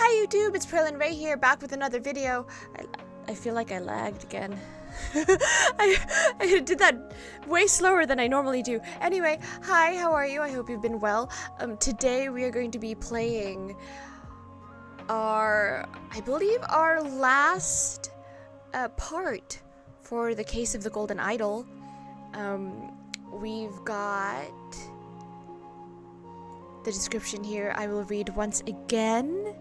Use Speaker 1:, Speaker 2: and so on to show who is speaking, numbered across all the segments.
Speaker 1: Hi YouTube, it's pearlynrae here, back with another video. I feel like I lagged again. I did that way slower than I normally do. Anyway, hi, how are you? I hope you've been well. Today we are going to be playing I believe our last part for the case of the Golden Idol. We've got the description here. I will read once again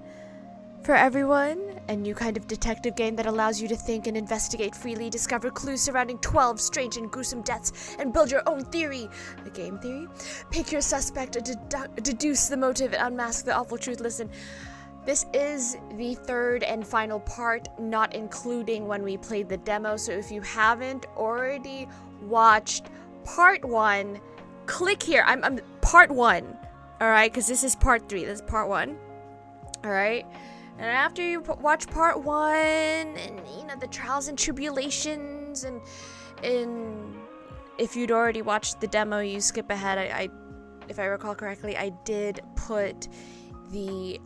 Speaker 1: for everyone. A new kind of detective game that allows you to think and investigate freely, discover clues surrounding 12 strange and gruesome deaths, and build your own theory. A game theory? Pick your suspect, deduce the motive, and unmask the awful truth. Listen, this is the third and final part, not including when we played the demo. So if you haven't already watched part 1, click here. I'm part 1. Alright, because this is part 3. This is part 1. Alright? And after you watch part 1, and you know, the trials and tribulations, and if you'd already watched the demo, you skip ahead. I if I recall correctly, I did put the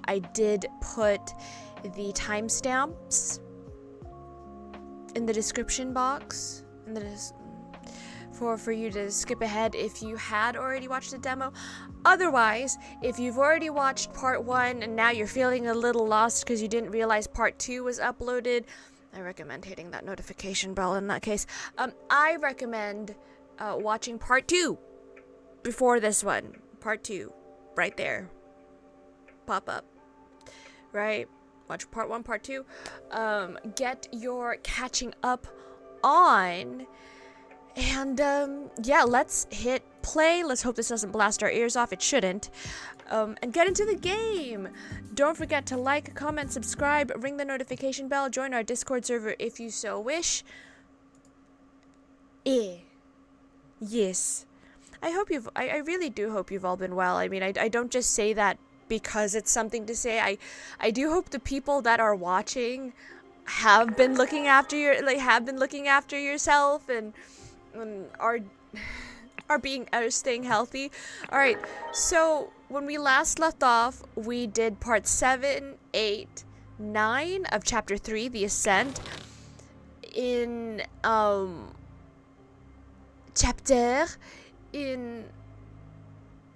Speaker 1: I did put the timestamps in the description box for you to skip ahead if you had already watched the demo. Otherwise, if you've already watched part 1 and now you're feeling a little lost because you didn't realize part 2 was uploaded, I recommend hitting that notification bell in that case. I recommend watching part 2 before this one. Part 2, right there. Pop up. Right? Watch part 1, part 2. Get your catching up on. And, yeah, let's hit play. Let's hope this doesn't blast our ears off. It shouldn't. And get into the game. Don't forget to like, comment, subscribe, ring the notification bell, join our Discord server if you so wish. Yes. I really do hope you've all been well. I mean, I don't just say that because it's something to say. I do hope the people that are watching have been looking after yourself and are staying healthy. All right, so when we last left off, we did part 7, 8, 9 of chapter 3, the ascent. In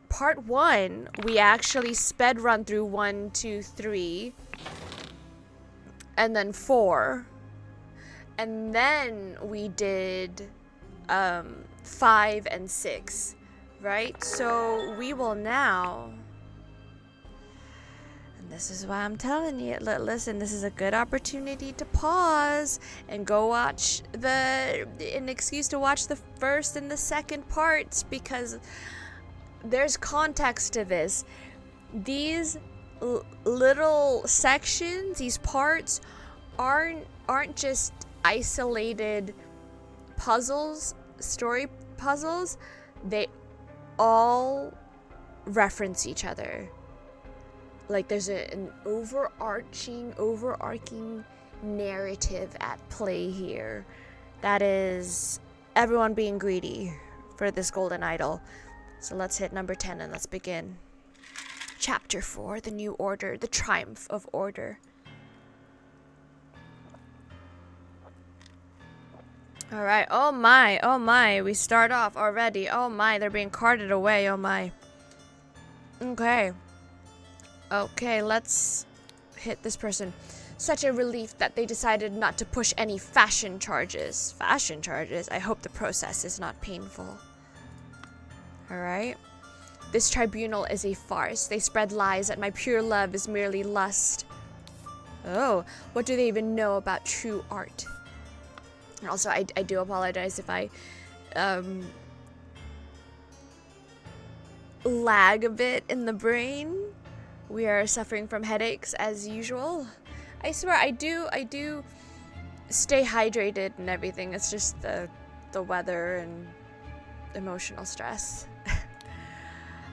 Speaker 1: part 1, we actually sped run through 1, 2, 3 and then 4, and then we did 5 and 6, right? So we will now, and this is why I'm telling you, listen, this is a good opportunity to pause and go watch an excuse to watch the first and the second parts, because there's context to this. These little sections, these parts aren't just isolated puzzles, story puzzles. They all reference each other. Like there's an overarching narrative at play here. That is everyone being greedy for this golden idol. So let's hit number 10 and let's begin. Chapter 4, the new order, the triumph of order. Alright, oh my, we start off already. Oh my, they're being carted away, oh my. Okay, let's hit this person. Such a relief that they decided not to push any fashion charges. Fashion charges? I hope the process is not painful. Alright. This tribunal is a farce. They spread lies that my pure love is merely lust. Oh, what do they even know about true art? And also, I do apologize if I lag a bit in the brain. We are suffering from headaches as usual. I swear, I do stay hydrated and everything. It's just the weather and emotional stress.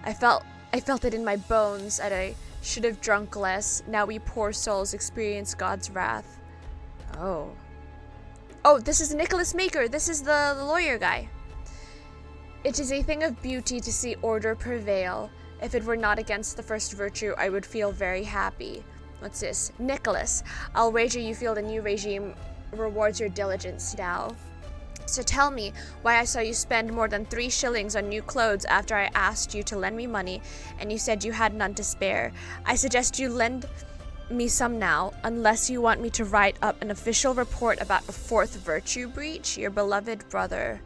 Speaker 1: I felt it in my bones that I should have drunk less. Now we poor souls experience God's wrath. Oh, this is Nicholas Maker. This is the lawyer guy. It is a thing of beauty to see order prevail. If it were not against the first virtue, I would feel very happy. What's this? Nicholas, I'll wager you feel the new regime rewards your diligence now. So tell me why I saw you spend more than 3 shillings on new clothes after I asked you to lend me money and you said you had none to spare. I suggest you lend me some now, unless you want me to write up an official report about a 4th virtue breach. Your beloved brother.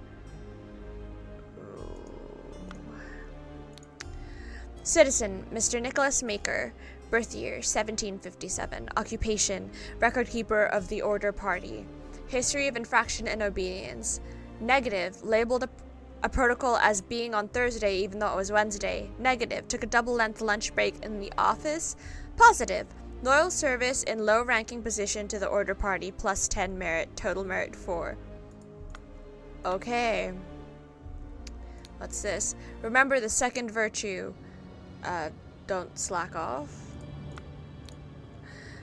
Speaker 1: Citizen, Mr. Nicholas Maker. Birth year, 1757. Occupation, record keeper of the Order Party. History of infraction and obedience. Negative, labeled a protocol as being on Thursday even though it was Wednesday. Negative, took a double-length lunch break in the office. Positive, loyal service in low-ranking position to the Order Party, plus 10 merit, total merit 4. Okay. What's this? Remember the 2nd virtue. Don't slack off.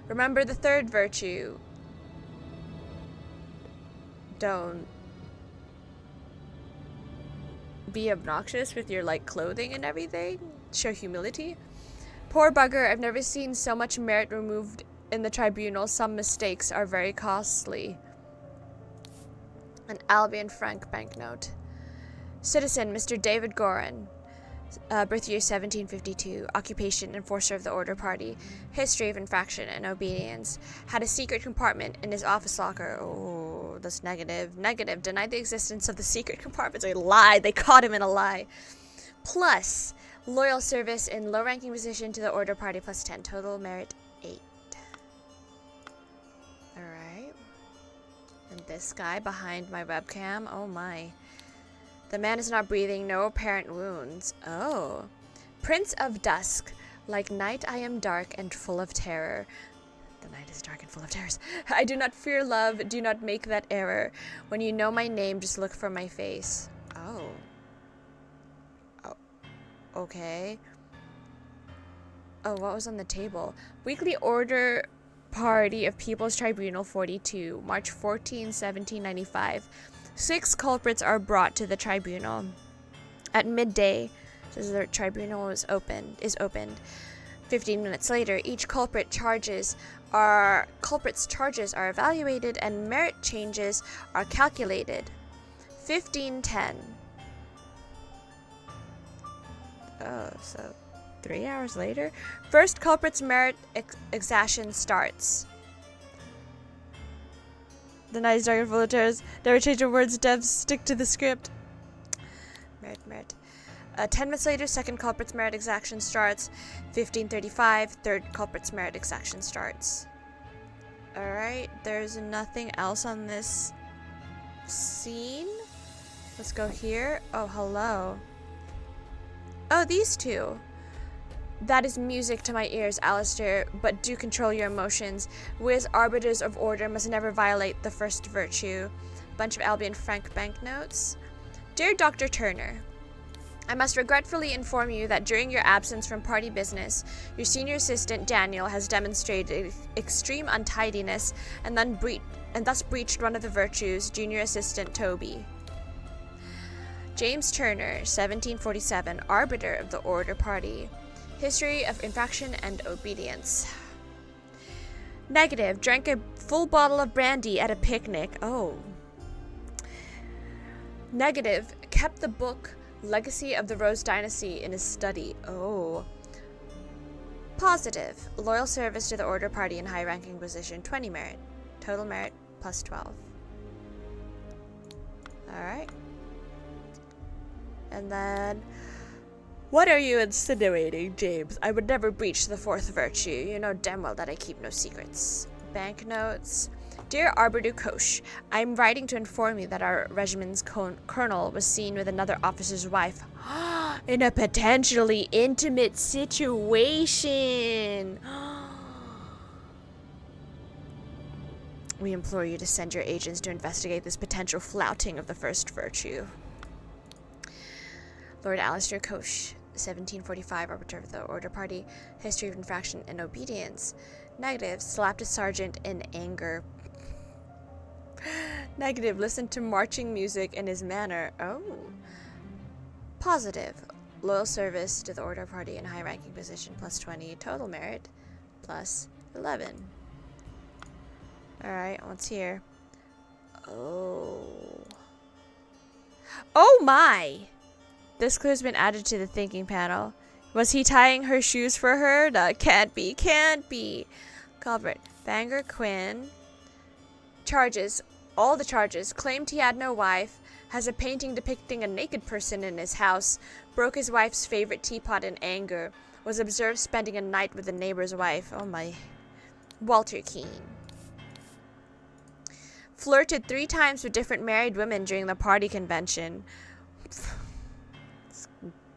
Speaker 1: Remember the 3rd virtue. Don't be obnoxious with your clothing and everything. Show humility. Poor bugger, I've never seen so much merit removed in the tribunal. Some mistakes are very costly. An Albion franc banknote. Citizen, Mr. David Gorin. Birth year 1752. Occupation, enforcer of the Order Party. History of infraction and obedience. Had a secret compartment in his office locker. Oh, that's negative. Negative. Denied the existence of the secret compartments. They lied. They caught him in a lie. Plus, loyal service in low-ranking position to the Order Party, plus 10. Total merit 8. Alright. And this guy behind my webcam. Oh my. The man is not breathing, no apparent wounds. Oh. Prince of Dusk. Like night I am dark and full of terror. The night is dark and full of terrors. I do not fear love, do not make that error. When you know my name, just look for my face. Oh. Oh. Okay. Oh, what was on the table? Weekly Order Party of People's Tribunal 42, March 14, 1795. 6 culprits are brought to the tribunal. At midday, says the tribunal is opened. 15 minutes later, each culprit's charges are evaluated and merit changes are calculated. 15:10. Oh, so 3 hours later, first culprit's merit exaction starts. The night is dark and full of terrors. Never change your words, devs. Stick to the script. Merit. 10 minutes later, second culprit's merit exaction starts. 15:35, third culprit's merit exaction starts. Alright, there's nothing else on this scene. Let's go here. Oh, hello. Oh, these two. That is music to my ears, Alistair, but do control your emotions. We as arbiters of order must never violate the first virtue. Bunch of Albion franc banknotes. Dear Dr. Turner, I must regretfully inform you that during your absence from party business, your senior assistant, Daniel, has demonstrated extreme untidiness and thus breached one of the virtues, junior assistant Toby. James Turner, 1747, arbiter of the Order Party. History of infraction and obedience. Negative. Drank a full bottle of brandy at a picnic. Oh. Negative. Kept the book Legacy of the Rose Dynasty in his study. Oh. Positive. Loyal service to the Order Party in high-ranking position. 20 merit. Total merit plus 12. Alright. And then... What are you insinuating, James? I would never breach the 4th virtue. You know damn well that I keep no secrets. Banknotes. Dear Arbiter Koch, I'm writing to inform you that our regiment's colonel was seen with another officer's wife in a potentially intimate situation. We implore you to send your agents to investigate this potential flouting of the first virtue. Lord Alistair Koch, 1745, arbiter of the Order Party. History of infraction and obedience. Negative. Slapped a sergeant in anger. Negative. Listened to marching music in his manner. Oh. Positive. Loyal service to the order party in high ranking position plus 20. Total merit plus 11. Alright, what's here? Oh. Oh my! This clue's been added to the thinking panel. Was he tying her shoes for her? No, can't be. Can't be. Culprit. Bangor Quinn. Charges. All the charges. Claimed he had no wife. Has a painting depicting a naked person in his house. Broke his wife's favorite teapot in anger. Was observed spending a night with a neighbor's wife. Oh my. Walter Keane. Flirted 3 times with different married women during the party convention.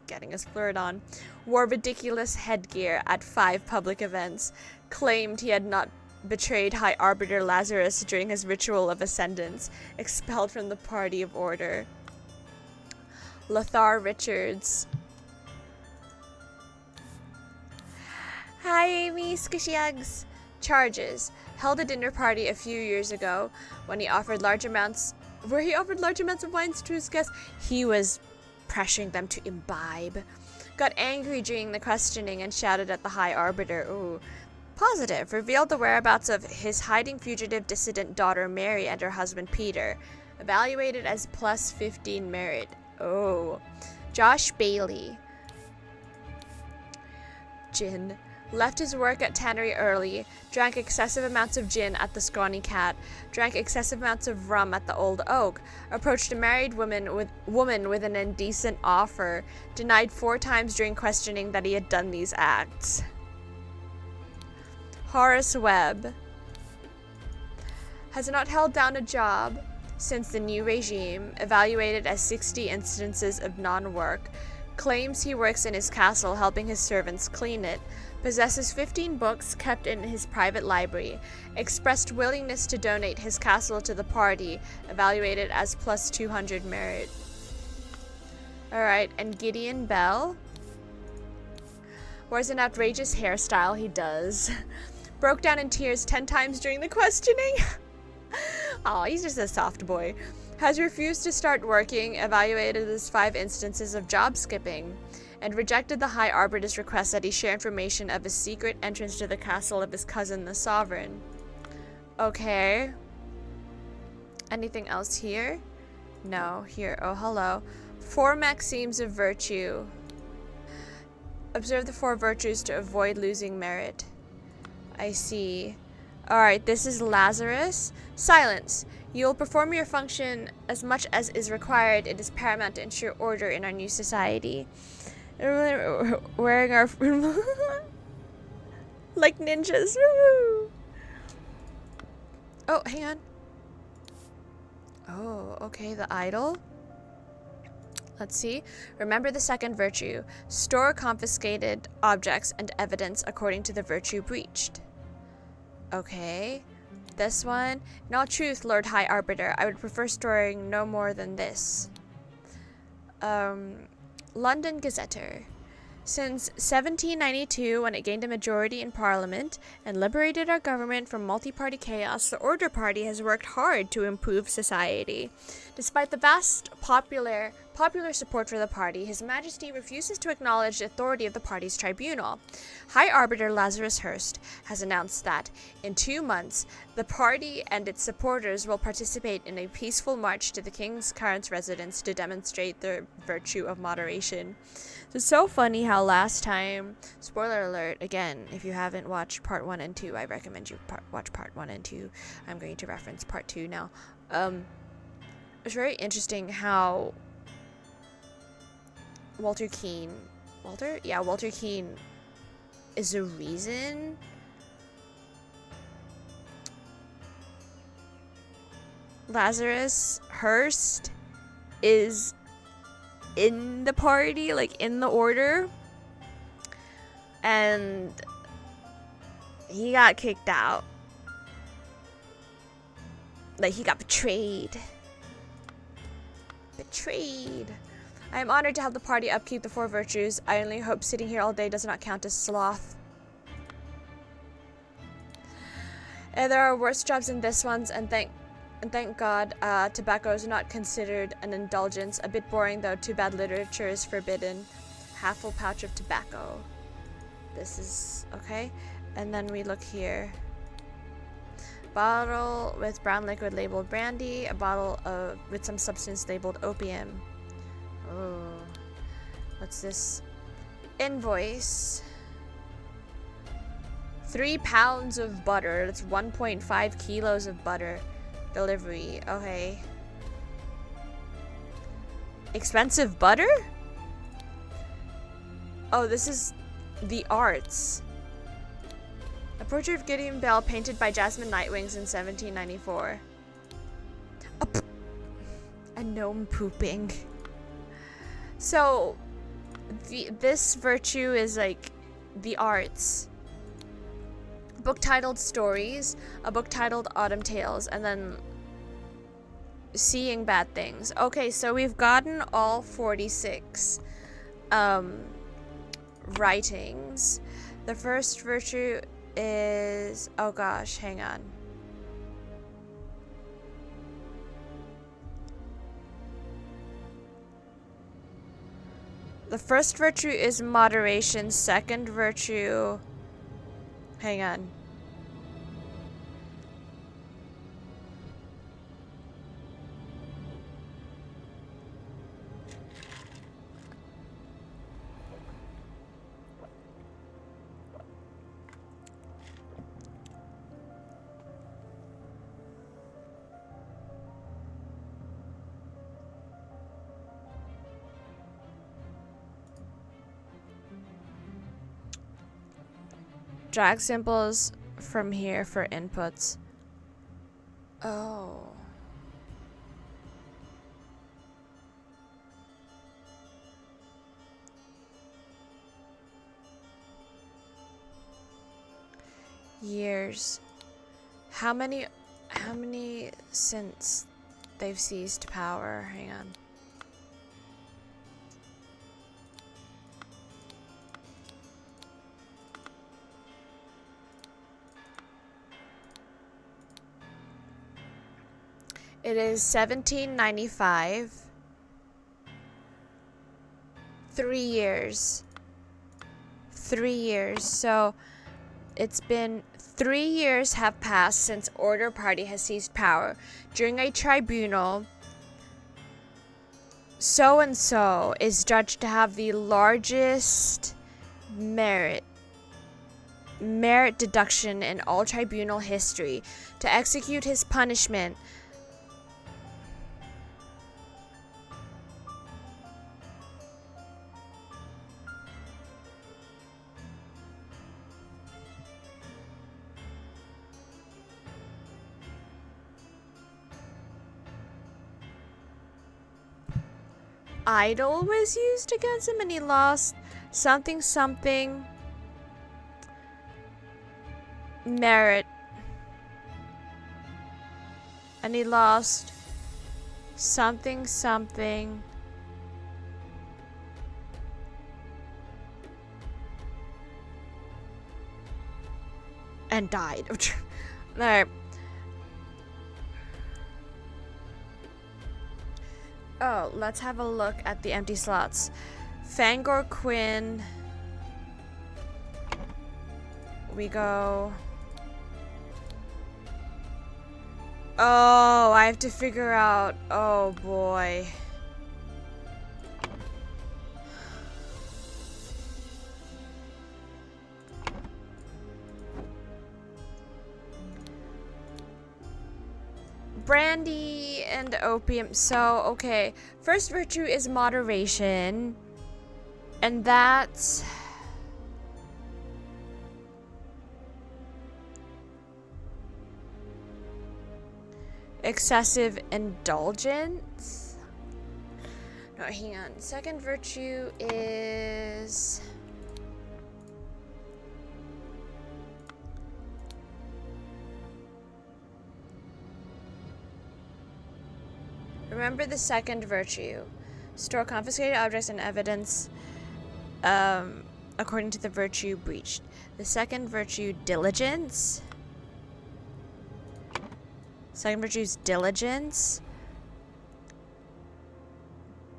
Speaker 1: Getting us flirted on. Wore ridiculous headgear at 5 public events. Claimed he had not betrayed High Arbiter Lazarus during his ritual of ascendance. Expelled from the party of order. Lothar Richards. Hi Amy, Squishy Eggs. Charges. Held a dinner party a few years ago when he offered large amounts of wines to his guests. He was pressuring them to imbibe. Got angry during the questioning and shouted at the High Arbiter. Ooh. Positive. Revealed the whereabouts of his hiding fugitive dissident daughter Mary and her husband Peter. Evaluated as plus 15 merit. Oh. Josh Bailey. Gin. Left his work at Tannery early. Drank excessive amounts of gin at the Scrawny Cat. Drank excessive amounts of rum at the Old Oak. Approached a married woman with an indecent offer. Denied 4 times during questioning that he had done these acts. Horace Webb. Has not held down a job since the new regime. Evaluated as 60 instances of non-work. Claims he works in his castle helping his servants clean it. Possesses 15 books kept in his private library. Expressed willingness to donate his castle to the party. Evaluated as plus 200 merit. Alright, and Gideon Bell. Wears an outrageous hairstyle, he does. Broke down in tears 10 times during the questioning. Aw, he's just a soft boy. Has refused to start working. Evaluated as 5 instances of job skipping. And rejected the High Arbiter's request that he share information of his secret entrance to the castle of his cousin, the Sovereign. Okay. Anything else here? No. Here. Oh, hello. 4 maxims of virtue. Observe the 4 virtues to avoid losing merit. I see. Alright, this is Lazarus. Silence. You will perform your function as much as is required. It is paramount to ensure order in our new society. Wearing our like ninjas. Woo! Oh, hang on. Oh, okay, the idol. Let's see. Remember the 2nd virtue. Store confiscated objects and evidence according to the virtue breached. Okay. This one. In all truth, Lord High Arbiter, I would prefer storing no more than this. London Gazetteer. Since 1792, when it gained a majority in Parliament and liberated our government from multi-party chaos, the Order Party has worked hard to improve society. Despite the vast popular support for the party, His Majesty refuses to acknowledge the authority of the party's tribunal. High Arbiter Lazarus Hurst has announced that, in 2 months, the party and its supporters will participate in a peaceful march to the King's current residence to demonstrate the virtue of moderation. It's so funny how last time, spoiler alert, again, if you haven't watched part 1 and 2, I recommend you watch part 1 and 2. I'm going to reference part 2 now. It's very interesting how Walter Keane is the reason Lazarus Hurst is in the party, like in the order, and he got kicked out. Like, he got betrayed. I am honored to help the party upkeep the 4 virtues. I only hope sitting here all day does not count as sloth. There are worse jobs than this one's, and thank God, tobacco is not considered an indulgence. A bit boring though, too bad literature is forbidden. half full pouch of tobacco. This is okay. And then we look here. Bottle with brown liquid labeled brandy. A bottle with some substance labeled opium. Oh, what's this? Invoice. 3 pounds of butter. That's 1.5 kilos of butter. Delivery. Okay. Expensive butter? Oh, this is the arts. A portrait of Gideon Bell painted by Jasmine Nightwings in 1794. A gnome pooping. So, this virtue is like the arts. A book titled Stories, a book titled Autumn Tales, and then Seeing Bad Things. Okay, so we've gotten all 46 writings. The first virtue is, oh gosh, hang on. The first virtue is moderation. Second virtue, hang on. Drag symbols from here for inputs. Oh. Years. How many since they've seized power? Hang on. It is 1795. 3 years. 3 years. So it's been 3 years have passed since Order Party has seized power. During a tribunal, so-and-so is judged to have the largest merit deduction in all tribunal history. To execute his punishment, idol was used against him and he lost something merit, and he lost something and died. Alright. Oh, let's have a look at the empty slots. Fangor Quinn. We go. Oh, I have to figure out. Oh boy. Brandy and opium. So, okay. First virtue is moderation. And that's excessive indulgence. No, hang on. Second virtue is remember the second virtue. Store confiscated objects and evidence according to the virtue breached. The second virtue, diligence. Second virtue is diligence.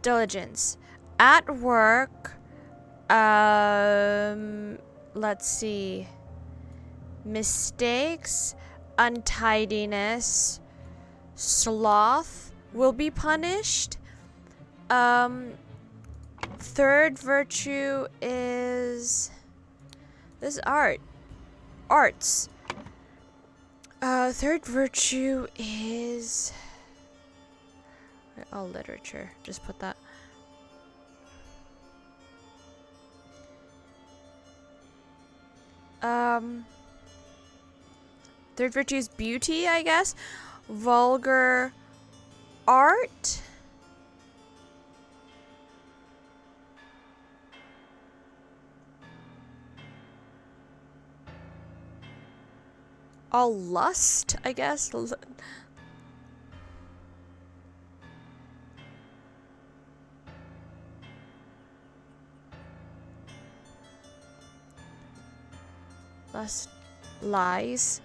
Speaker 1: Diligence. At work, Let's see. Mistakes, untidiness, sloth will be punished. Third virtue is this arts. Third virtue is literature. Just put that. Third virtue is beauty, I guess. Vulgar art. All lust, I guess. Lust, lies.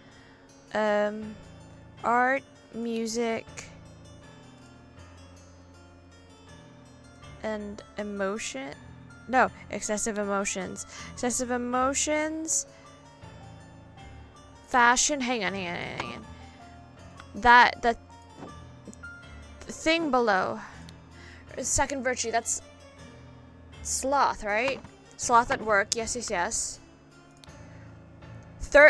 Speaker 1: Art, music, and emotion. No, excessive emotions. Excessive emotions. Fashion. Hang on. The thing below. Second virtue. That's sloth, right? Sloth at work. Yes.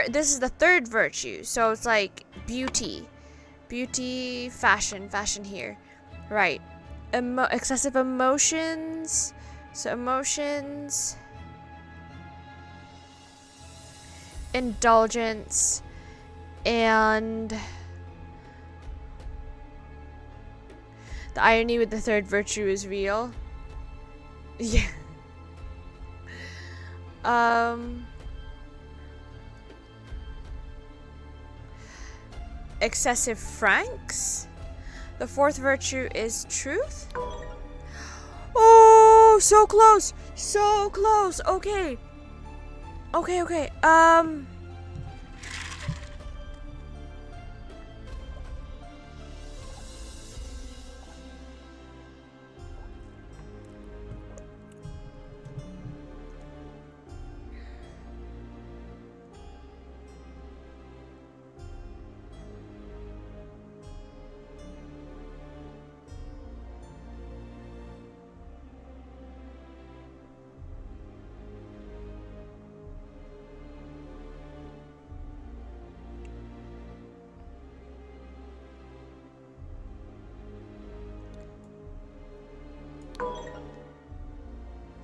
Speaker 1: This is the third virtue, so it's like beauty, fashion here, right? Excessive emotions, so emotions, indulgence, and the irony with the third virtue is real. Yeah. Excessive franks. The fourth virtue is truth. Oh, so close. Okay.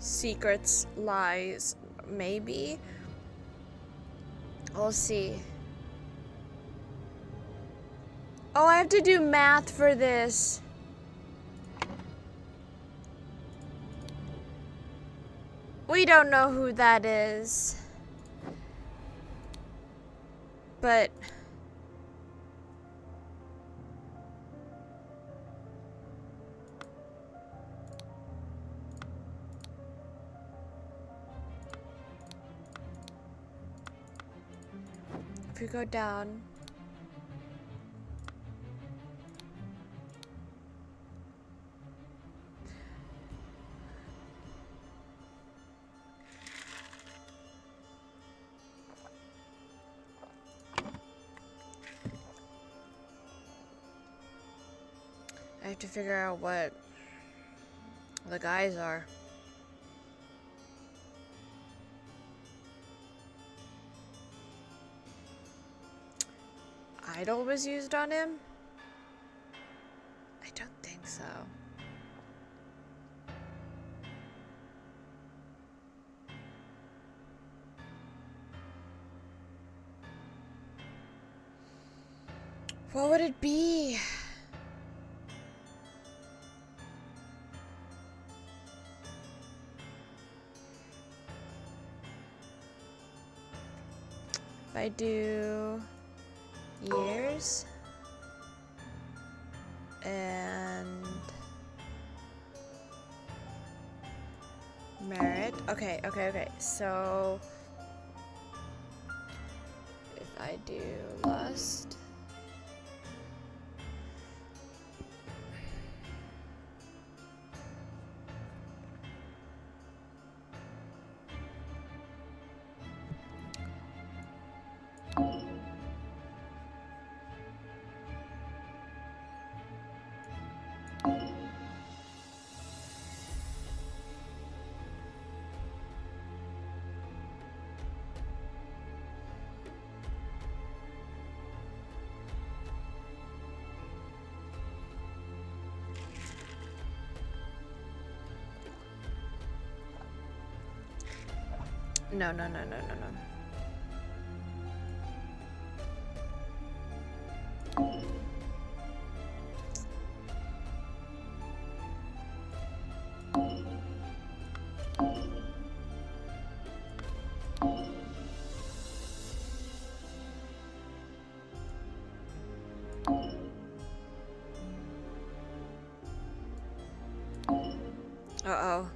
Speaker 1: Secrets, lies, maybe. We'll see. Oh, I have to do math for this. We don't know who that is. But if we go down, I have to figure out what the guys are. Idol was used on him? I don't think so. What would it be? If I do years and merit. Okay. So if I do lust, No, no, no, no, no, no. Uh-oh.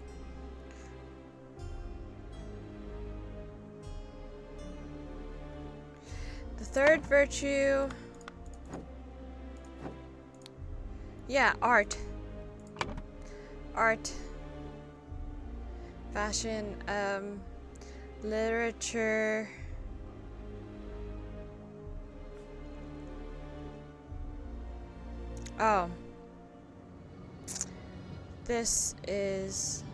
Speaker 1: The third virtue. Yeah, art. Art. Fashion, literature. Oh. This is...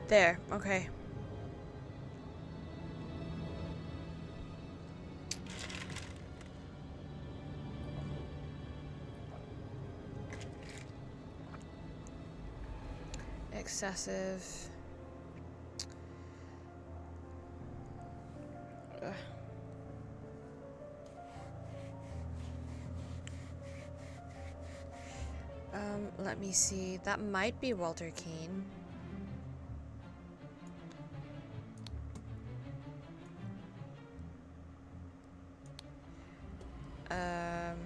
Speaker 1: There, okay. Excessive. Ugh. Let me see. That might be Walter Keane. Um...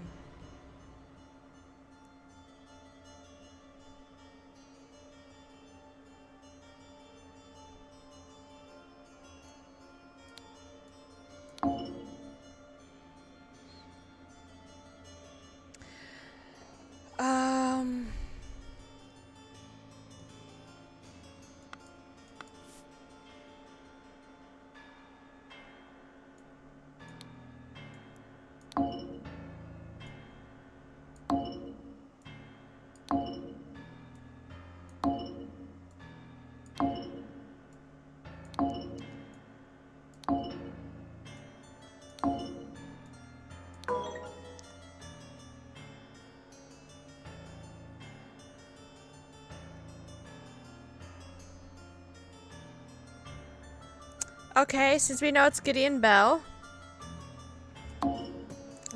Speaker 1: Okay, since we know it's Gideon Bell.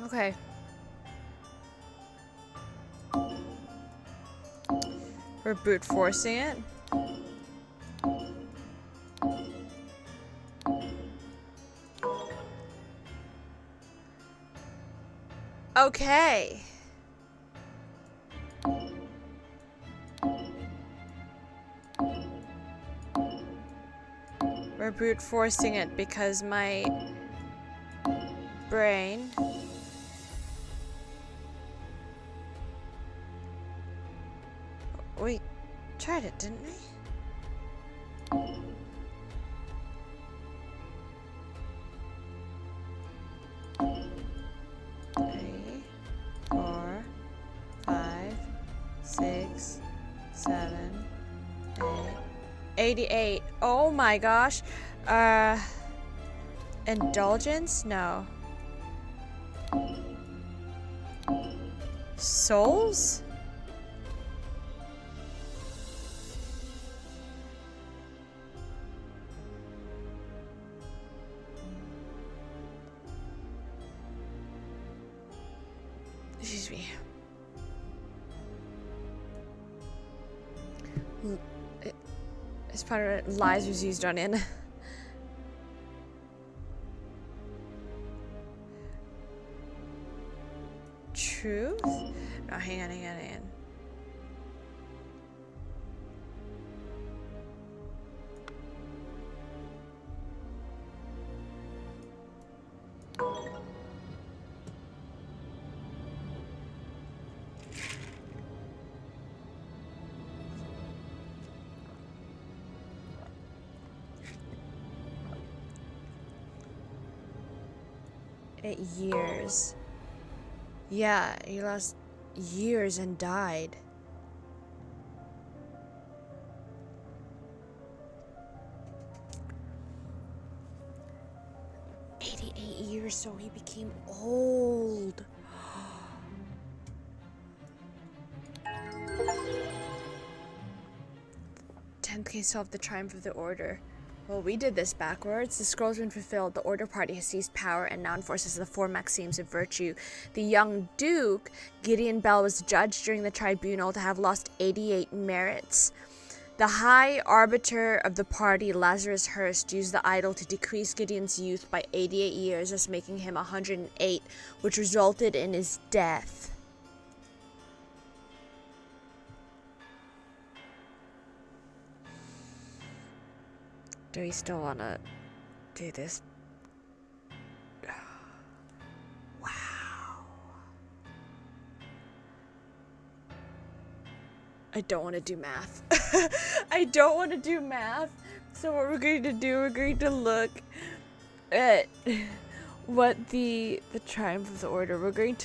Speaker 1: Okay. We're brute forcing it. Okay. We're brute forcing it because my brain. We tried it, didn't we? 3, 4, 5, 6, 7, 8. 88. Oh my gosh. Indulgence? No. Souls? Excuse me. It's part of it. Lies was used on in. Truth? No, hang on. Years. Yeah, he lost years and died. 88 years, so he became old. 10th case solved the triumph of the order. Well, we did this backwards. The scroll's been fulfilled. The Order Party has seized power and now enforces the 4 maxims of virtue. The young Duke, Gideon Bell, was judged during the tribunal to have lost 88 merits. The High Arbiter of the party, Lazarus Hurst, used the idol to decrease Gideon's youth by 88 years, thus making him 108, which resulted in his death. Do we still want to do this? Wow. I don't want to do math. I don't want to do math. So what we're going to do, we're going to look at what the triumph of the order. We're going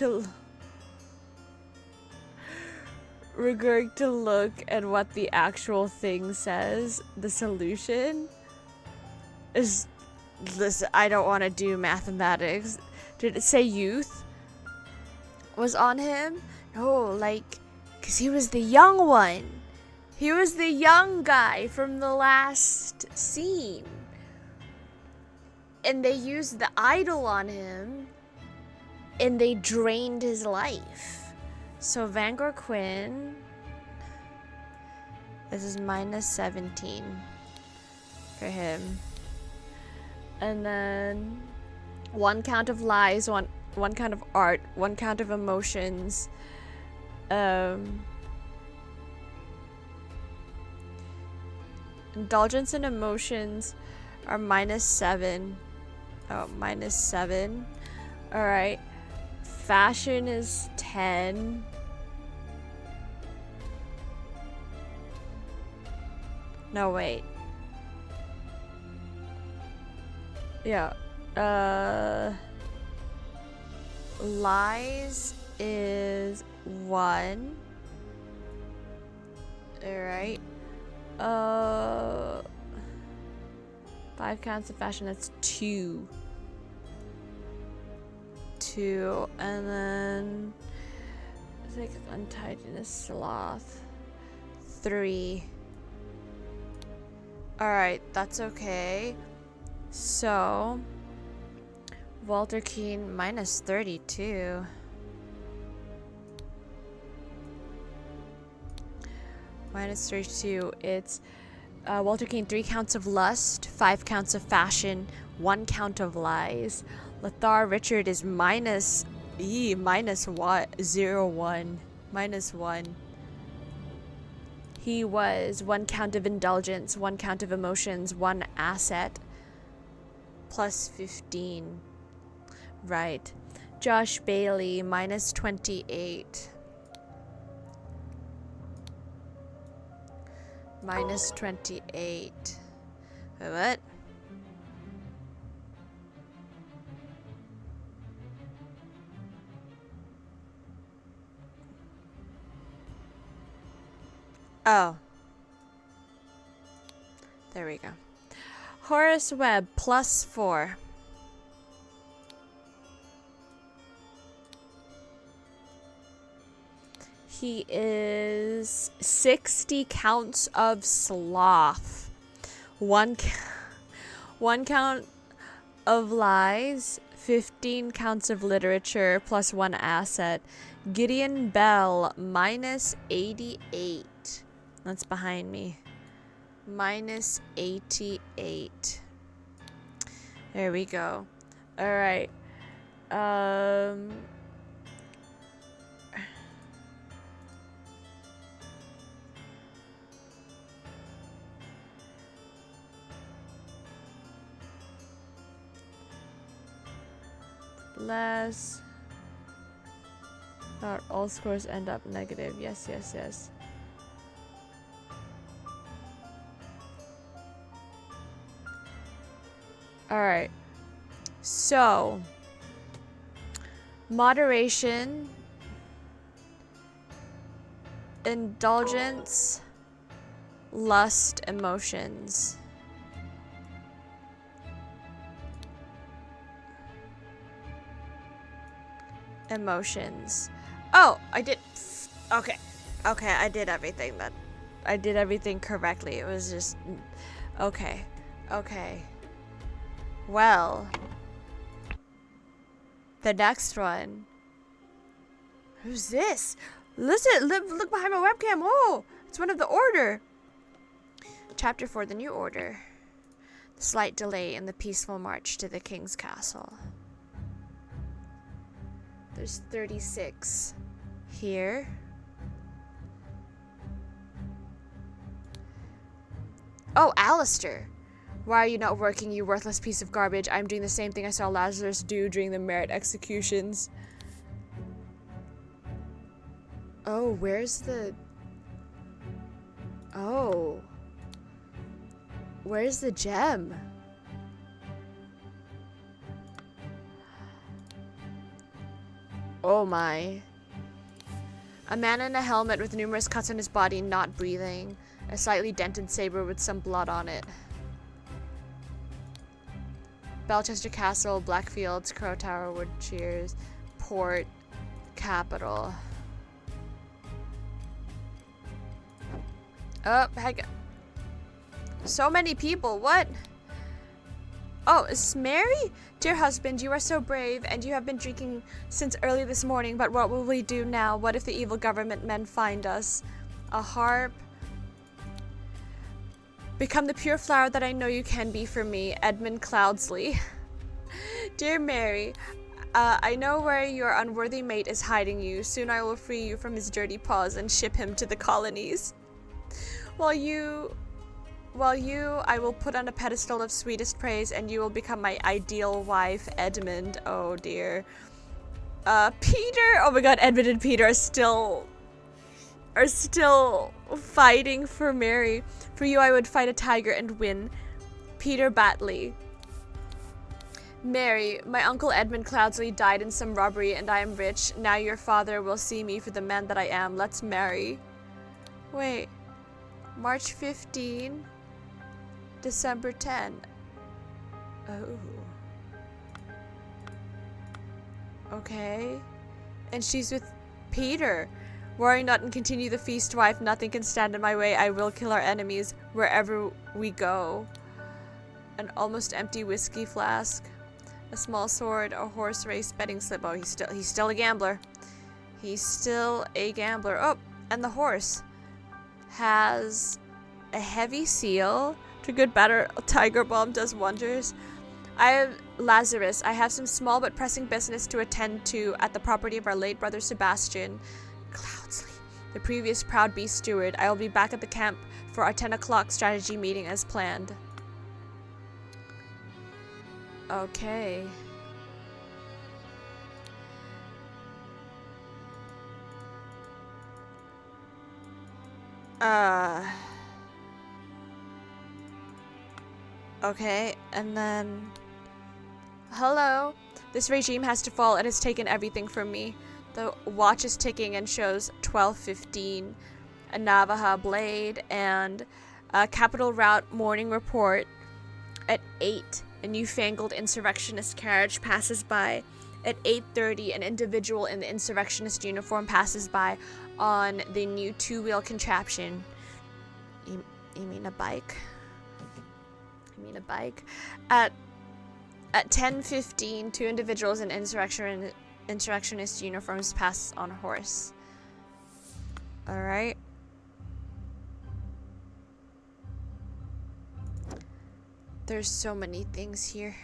Speaker 1: to look at what the actual thing says. The solution is, listen, I don't want to do mathematics. Did it say youth was on him? No, like, because he was the young one. He was the young guy from the last scene. And they used the idol on him, and they drained his life. So Vanguard Quinn, this is minus 17 for him. And then 1 count of lies, one count of art, 1 count of emotions. Indulgence and emotions are minus 7. Oh, minus 7. Alright. Fashion is 10. No, wait. Yeah. Lies is 1. Alright. 5 counts of fashion, that's 2. 2, and then it's like untidiness, sloth, 3. Alright, that's okay. So Walter Keane minus 32. Minus 32. It's Walter Keane, 3 counts of lust, 5 counts of fashion, 1 count of lies. Lothar Richard is minus what? 0, 1. Minus 1. He was 1 count of indulgence, 1 count of emotions, 1 asset, plus 15. Right. Josh Bailey, minus 28. Minus 28. What? Oh. There we go. Horace Webb, plus 4. He is 60 counts of sloth. 1 count of lies, 15 counts of literature, plus 1 asset. Gideon Bell, minus 88. That's behind me. Minus 88. There we go. All right. Less. Not all scores end up negative. Yes, yes, yes. Alright. So, moderation, indulgence, lust, emotions. Emotions. Oh, I did. Okay. I did everything correctly. It was just okay. Okay. Well. The next one. Who's this? Listen, look behind my webcam. Oh, it's one of the Order. Chapter 4, the New Order. The slight delay in the peaceful march to the King's Castle. There's 36 here. Oh, Alistair. Why are you not working, you worthless piece of garbage? I'm doing the same thing I saw Lazarus do during the merit executions. Oh, where's the... Oh. Where's the gem? Oh my. A man in a helmet with numerous cuts on his body, not breathing. A slightly dented saber with some blood on it. Belchester Castle, Blackfields, Crow Tower, Wood Cheers, Port, Capital. Oh, heck. So many people, what? Oh, is Mary? Dear husband, you are so brave, and you have been drinking since early this morning, but what will we do now? What if the evil government men find us? A harp. Become the pure flower that I know you can be for me, Edmund Cloudsley. Dear Mary, I know where your unworthy mate is hiding you. Soon I will free you from his dirty paws and ship him to the colonies. While you, I will put on a pedestal of sweetest praise, and you will become my ideal wife, Edmund. Oh dear. Peter. Oh my God, Edmund and Peter are still fighting for Mary. For you, I would fight a tiger and win. Peter Batley. Mary, my uncle Edmund Cloudsley died in some robbery, and I am rich. Now your father will see me for the man that I am. Let's marry. Wait. March 15. December 10. Oh. Okay. And she's with Peter. Worry not and continue the feast, wife. Nothing can stand in my way. I will kill our enemies wherever we go. An almost empty whiskey flask. A small sword. A horse race betting slip. Oh, he's still a gambler. He's still a gambler. Oh, and the horse has a heavy seal. To good batter, a tiger balm does wonders. I have Lazarus. I have some small but pressing business to attend to at the property of our late brother Sebastian Cloudsley, the previous proud beast steward. I will be back at the camp for our 10 o'clock strategy meeting as planned. Okay. Okay, and then... Hello. This regime has to fall. It has taken everything from me. The watch is ticking and shows 12:15. A Navajo blade and a Capital Route morning report at 8. A newfangled insurrectionist carriage passes by. At 8:30, an individual in the insurrectionist uniform passes by on the new two-wheel contraption. You mean a bike? At 10:15, two individuals in insurrectionist uniforms pass on a horse. Alright. There's so many things here.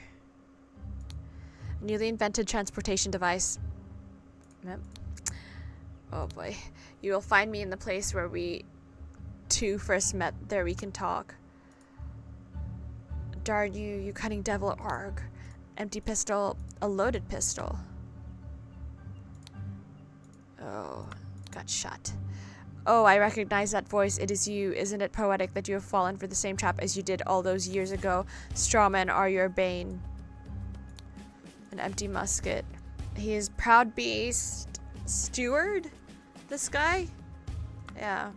Speaker 1: Newly invented transportation device. Yep. Oh boy. You will find me in the place where we two first met. There we can talk. Darn you, you cunning devil, arg. Empty pistol, a loaded pistol. Oh, got shot. Oh, I recognize that voice. It is you. Isn't it poetic that you have fallen for the same trap as you did all those years ago? Strawmen are your bane. An empty musket. He is proud beast steward? This guy? Yeah.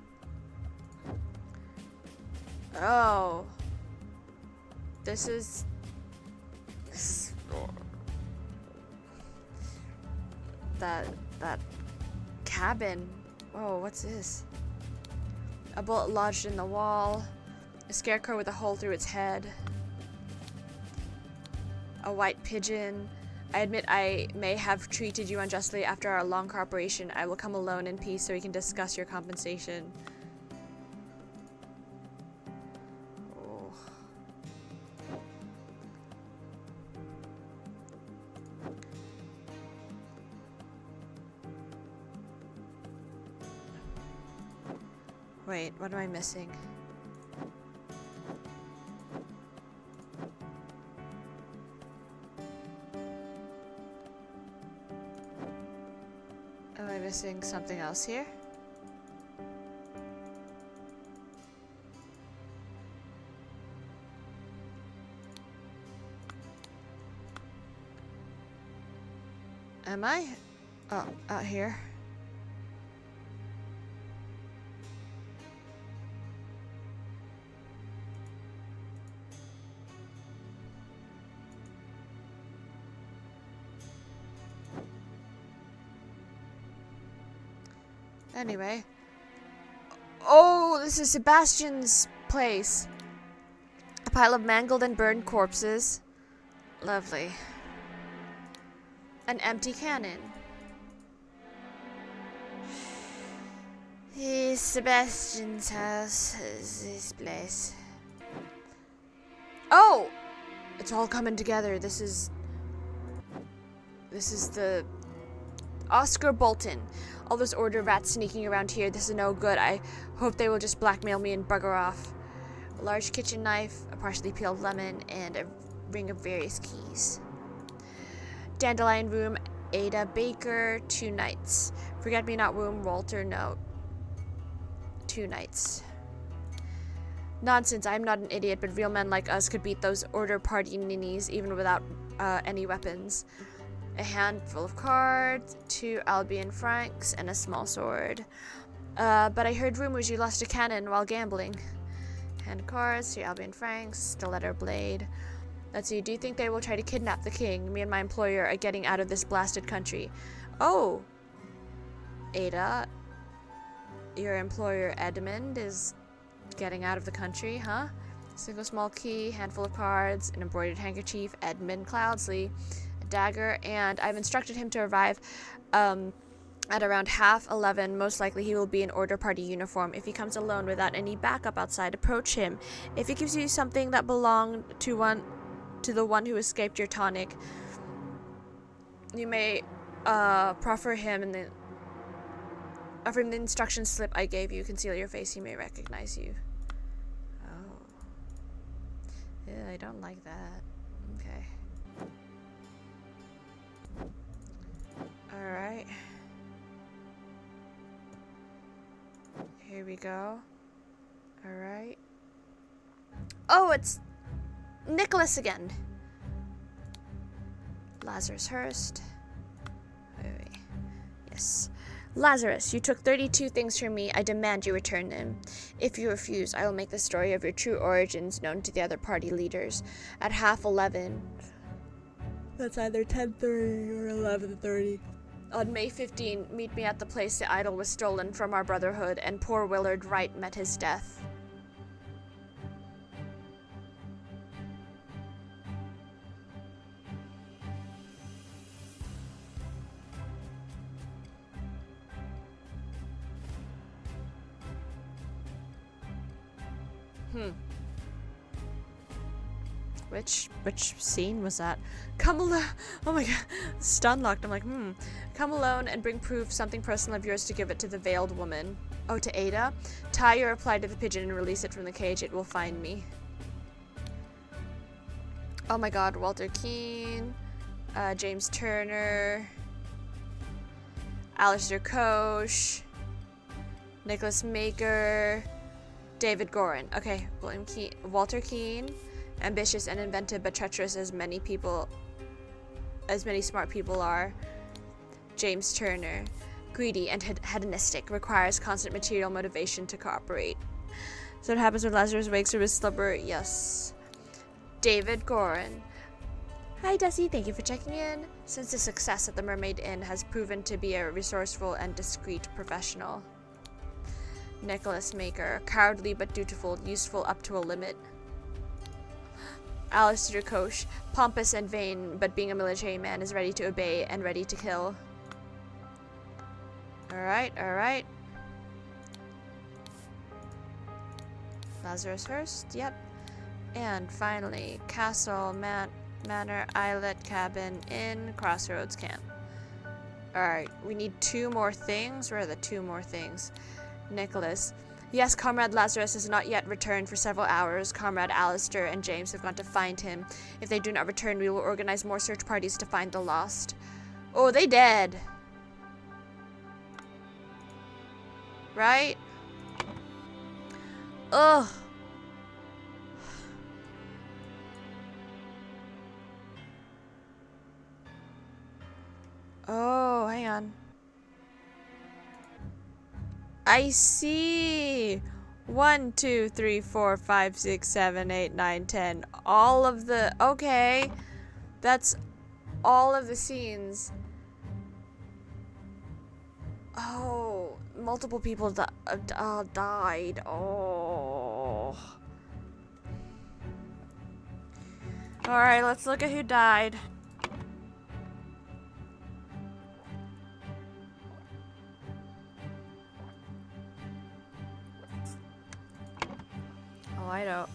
Speaker 1: Oh. This is that cabin. Oh, what's this? A bullet lodged in the wall. A scarecrow with a hole through its head. A white pigeon. I admit I may have treated you unjustly. After our long cooperation, I will come alone in peace so we can discuss your compensation. Oh. Wait, what am I missing? Am I missing something else here? Am I? Oh, out here. Anyway. Oh, this is Sebastian's place. A pile of mangled and burned corpses. Lovely. An empty cannon. Sebastian's house is this place. Oh! It's all coming together. This is the Oscar Bolton. All those order rats sneaking around here. This is no good. I hope they will just blackmail me and bugger off. A large kitchen knife, a partially peeled lemon, and a ring of various keys. Dandelion room, Ada Baker, 2 nights. Forget-me-not room, Walter note. 2 nights. Nonsense, I'm not an idiot, but real men like us could beat those order party ninnies even without any weapons. A handful of cards, 2 Albion francs, and a small sword. But I heard rumors you lost a cannon while gambling. Hand of cards, 3 Albion francs, stiletto blade. Let's see, do you think they will try to kidnap the king? Me and my employer are getting out of this blasted country. Oh! Ada, your employer Edmund is getting out of the country, huh? Single small key, handful of cards, an embroidered handkerchief, Edmund Cloudsley, a dagger, and I've instructed him to arrive at around 11:30. Most likely he will be in order party uniform. If he comes alone without any backup outside, approach him. If he gives you something that belonged to the one who escaped your tonic, you may proffer him in the from the instruction slip I gave you. Conceal your face, he may recognize you. Oh. Yeah, I don't like that. Okay. Alright. Here we go. Alright. Oh, it's Nicholas again. Lazarus Hurst. Wait. Yes. Lazarus, you took 32 things from me. I demand you return them. If you refuse, I will make the story of your true origins known to the other party leaders. At 11:30. That's either 10:30 or 11:30. On May 15, meet me at the place the idol was stolen from our brotherhood, and poor Willard Wright met his death. Which scene was that? Come alone. Oh my god. Stun locked. I'm like, Come alone and bring proof, something personal of yours, to give it to the veiled woman. Oh, to Ada? Tie your reply to the pigeon and release it from the cage. It will find me. Oh my god. Walter Keane. James Turner. Alistair Koch. Nicholas Maker. David Gorin. Okay. Walter Keane. Ambitious and inventive, but treacherous as many smart people are. James Turner. Greedy and hedonistic, requires constant material motivation to cooperate. So what happens when Lazarus wakes from his slumber? Yes. David Gorin. Hi Desi, thank you for checking in. Since the success at the Mermaid Inn has proven to be a resourceful and discreet professional. Nicholas Maker. Cowardly but dutiful, useful up to a limit. Alistair Koch, pompous and vain, but being a military man, is ready to obey and ready to kill. Alright, alright. Lazarus first, yep. And finally, Castle, Manor, Islet, Cabin, Inn, Crossroads, Camp. Alright, we need 2 more things. Where are the 2 more things? Nicholas. Yes, Comrade Lazarus has not yet returned for several hours. Comrade Alistair and James have gone to find him. If they do not return, we will organize more search parties to find the lost. Oh, they dead. Right? Ugh. Oh, hang on. I see. 1, 2, 3, 4, 5, 6, 7, 8, 9, 10. All of the... Okay. That's all of the scenes. Oh, multiple people died. Oh. Alright, let's look at who died. Oh, I don't.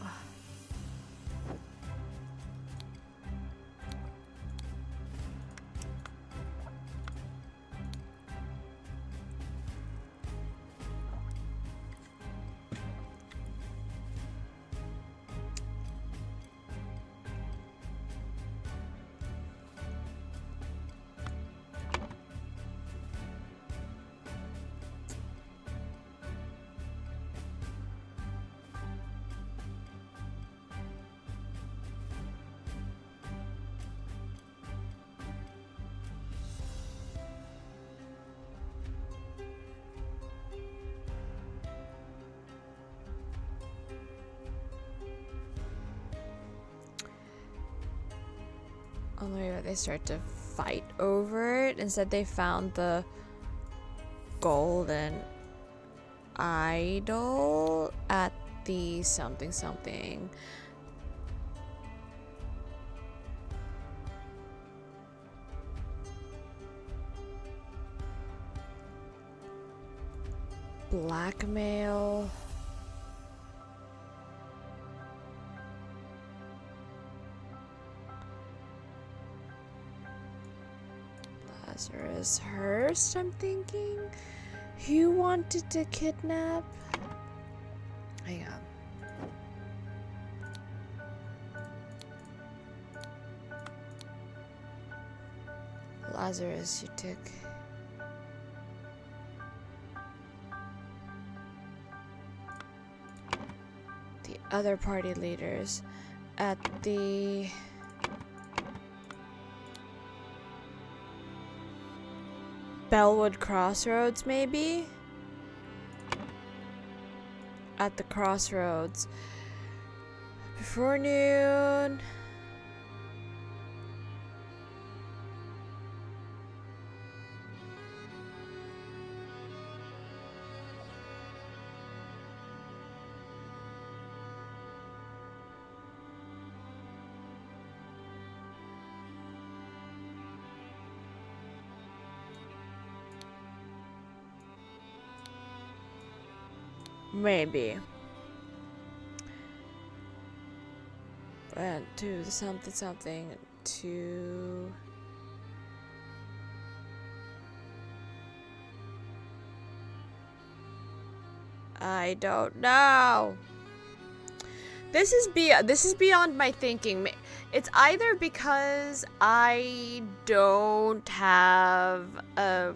Speaker 1: Oh my god, they start to fight over it. Instead, they found the golden idol at the something something. Blackmail. Lazarus Hurst, I'm thinking. Who wanted to kidnap? Hang on. Lazarus, you took... the other party leaders at the... Bellwood Crossroads, maybe? At the crossroads. Before noon. Maybe. Went to something something to... I don't know. This is beyond my thinking. It's either because I don't have a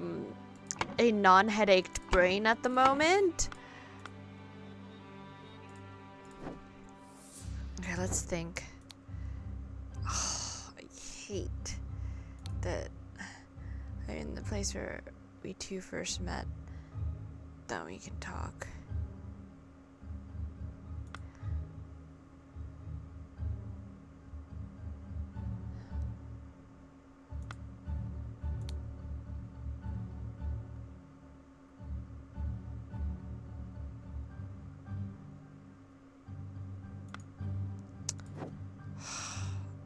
Speaker 1: non-headached brain at the moment. Okay, let's think. Oh, I hate that I'm in the place where we two first met. Then we can talk.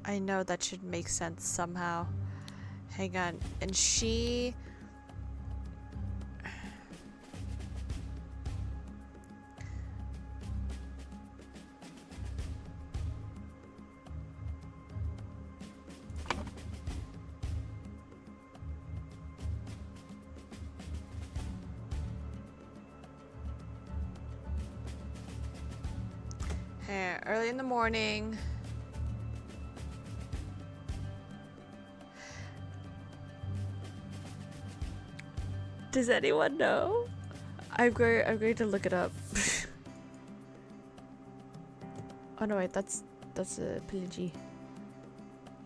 Speaker 1: I know that should make sense somehow. Hang on. And she... Early in the morning. Does anyone know? I'm going to look it up. Oh no, wait, that's a pillagey.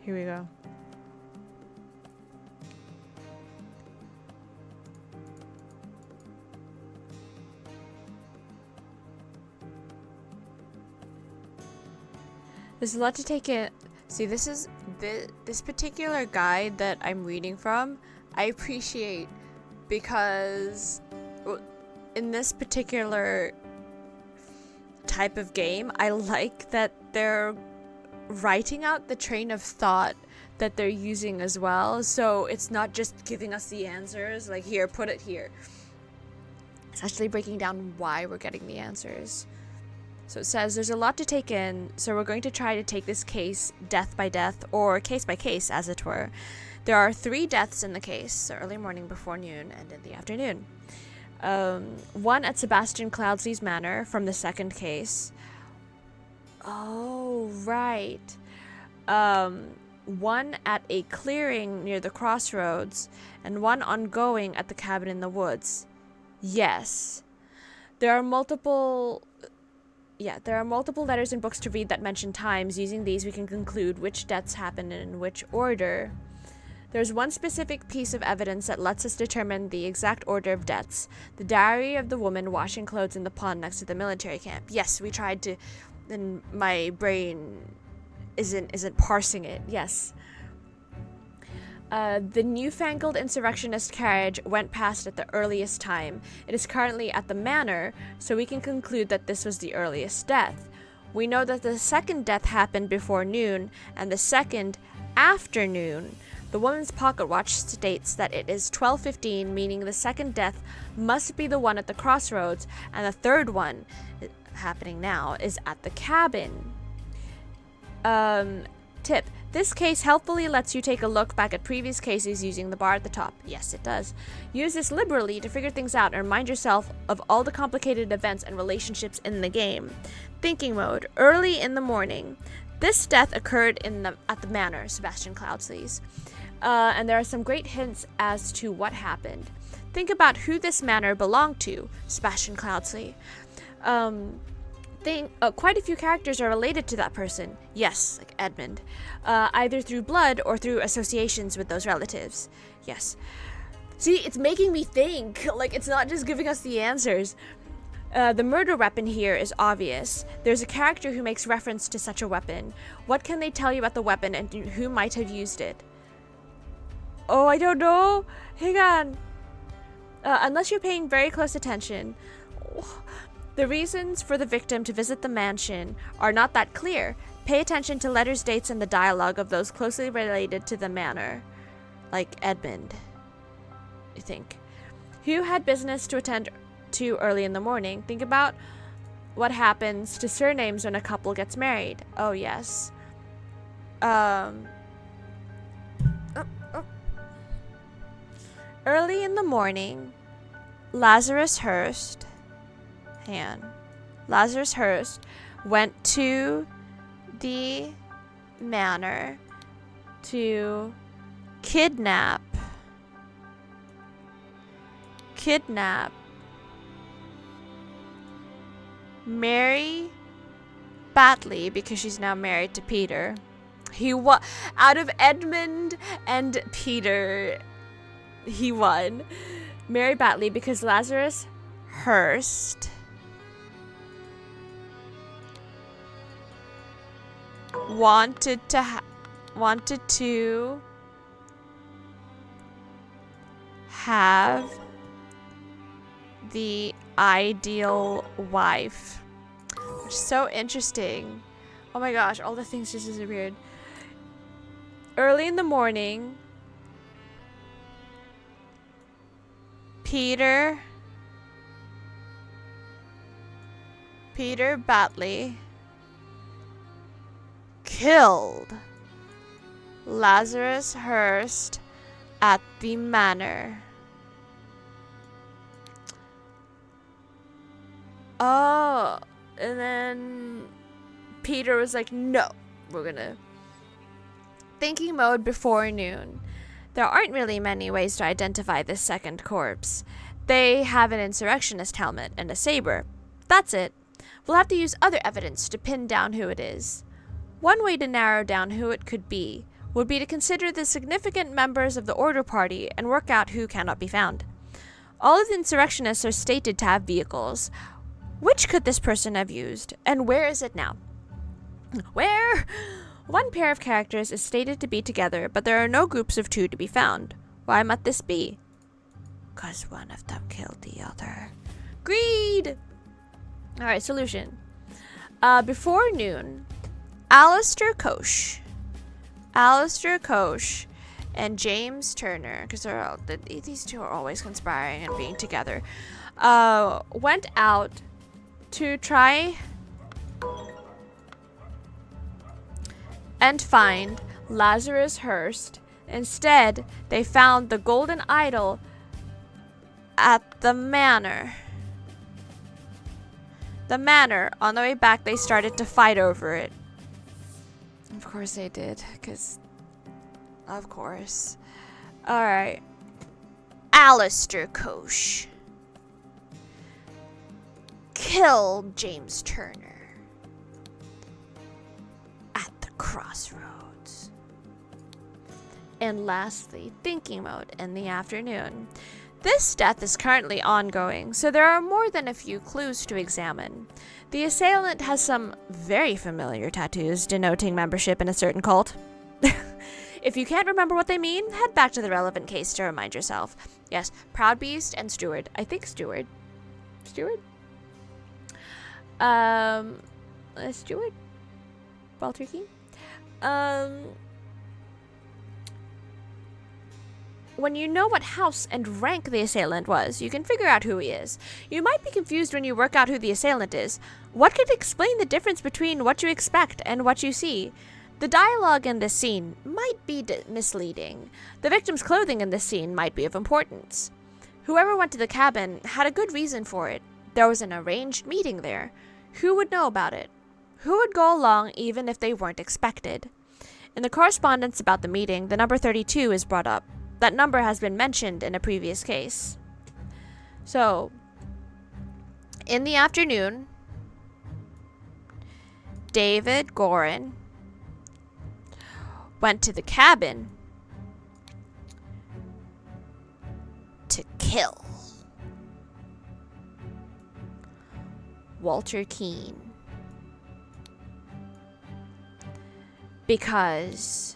Speaker 1: Here we go. There's a lot to take in. See, this particular guide that I'm reading from, I appreciate because in this particular type of game, I like that they're writing out the train of thought that they're using as well. So it's not just giving us the answers, like here, put it here. It's actually breaking down why we're getting the answers. So it says there's a lot to take in, so we're going to try to take this case death by death, or case by case, as it were. There are 3 deaths in the case, so early morning, before noon, and in the afternoon. One at Sebastian Cloudsley's manor from the second case. Oh, right. One at a clearing near the crossroads, and one ongoing at the cabin in the woods. Yes. There are multiple letters and books to read that mention times. Using these, we can conclude which deaths happened and in which order. There's one specific piece of evidence that lets us determine the exact order of deaths. The diary of the woman washing clothes in the pond next to the military camp. Yes, we tried to, and my brain isn't parsing it. Yes. The newfangled insurrectionist carriage went past at the earliest time. It is currently at the manor, so we can conclude that this was the earliest death. We know that the second death happened before noon, and the second after noon. The woman's pocket watch states that it is 12:15, meaning the second death must be the one at the crossroads, and the third one, happening now, is at the cabin. Tip. This case helpfully lets you take a look back at previous cases using the bar at the top. Yes, it does. Use this liberally to figure things out and remind yourself of all the complicated events and relationships in the game. Thinking mode. Early in the morning. This death occurred at the manor, Sebastian Cloudsley's. And there are some great hints as to what happened. Think about who this manor belonged to, Sebastian Cloudsley. Quite a few characters are related to that person. Yes, like Edmund. Either through blood or through associations with those relatives. Yes. See, it's making me think. Like, it's not just giving us the answers. The murder weapon here is obvious. There's a character who makes reference to such a weapon. What can they tell you about the weapon and who might have used it? Oh, I don't know. Hang on. Unless you're paying very close attention. The reasons for the victim to visit the mansion are not that clear. Pay attention to letters, dates, and the dialogue of those closely related to the manor. Like Edmund, I think. Who had business to attend to early in the morning? Think about what happens to surnames when a couple gets married. Oh, yes. Early in the morning, Lazarus Hurst went to the manor to kidnap Mary Batley because she's now married to Peter. Out of Edmund and Peter, he won. Mary Batley because Lazarus Hurst wanted to have the ideal wife, which is so interesting. Oh my gosh, all the things just disappeared. Early in the morning, Peter Batley killed Lazarus Hearst at the manor. Oh, and then Peter was like, no, we're gonna... Thinking mode before noon. There aren't really many ways to identify this second corpse. They have an insurrectionist helmet and a saber. That's it. We'll have to use other evidence to pin down who it is. One way to narrow down who it could be would be to consider the significant members of the Order Party and work out who cannot be found. All of the insurrectionists are stated to have vehicles. Which could this person have used, and where is it now? Where? One pair of characters is stated to be together, but there are no groups of two to be found. Why might this be? 'Cause one of them killed the other. Greed! Alright, solution. Before noon, Alistair Koch and James Turner, because these two are always conspiring and being together, went out to try and find Lazarus Hearst. Instead, they found the golden idol at the manor. On the way back, they started to fight over it. Of course they did, because... Of course. Alright. Alistair Koch killed James Turner at the crossroads. And lastly, thinking mode in the afternoon. This death is currently ongoing, so there are more than a few clues to examine. The assailant has some very familiar tattoos denoting membership in a certain cult. If you can't remember what they mean, head back to the relevant case to remind yourself. Yes, Proud Beast and Steward. I think Steward. Steward? Steward? Walter Keane? When you know what house and rank the assailant was, you can figure out who he is. You might be confused when you work out who the assailant is. What could explain the difference between what you expect and what you see? The dialogue in this scene might be misleading. The victim's clothing in this scene might be of importance. Whoever went to the cabin had a good reason for it. There was an arranged meeting there. Who would know about it? Who would go along even if they weren't expected? In the correspondence about the meeting, the number 32 is brought up. That number has been mentioned in a previous case. So, in the afternoon, David Gorin went to the cabin to kill Walter Keane. Because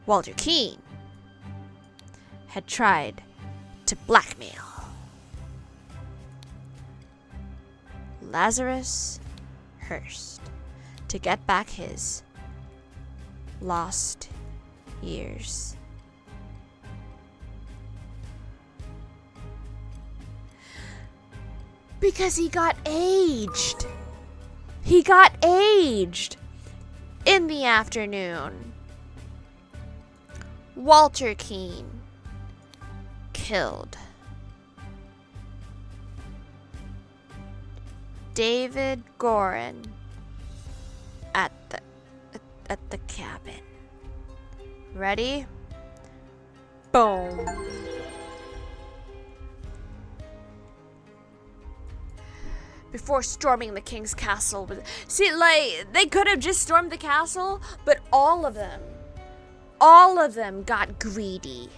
Speaker 1: Walter Keane had tried to blackmail Lazarus Hearst to get back his lost years. Because he got aged. He got aged in the afternoon. Walter Keane killed David Gorin at the cabin. Ready? Boom. Before storming the king's castle. See, like, they could have just stormed the castle, but all of them got greedy.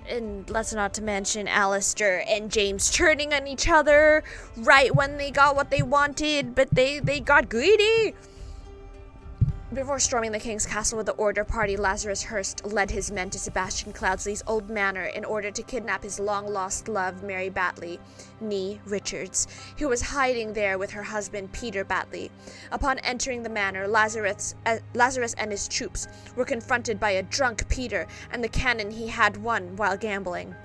Speaker 1: And let's not to mention Alistair and James turning on each other right when they got what they wanted, but they got greedy. Before storming the king's castle with the order party, Lazarus Hearst led his men to Sebastian Cloudsley's old manor in order to kidnap his long-lost love, Mary Batley, née Richards, who was hiding there with her husband, Peter Batley. Upon entering the manor, Lazarus and his troops were confronted by a drunk Peter and the cannon he had won while gambling.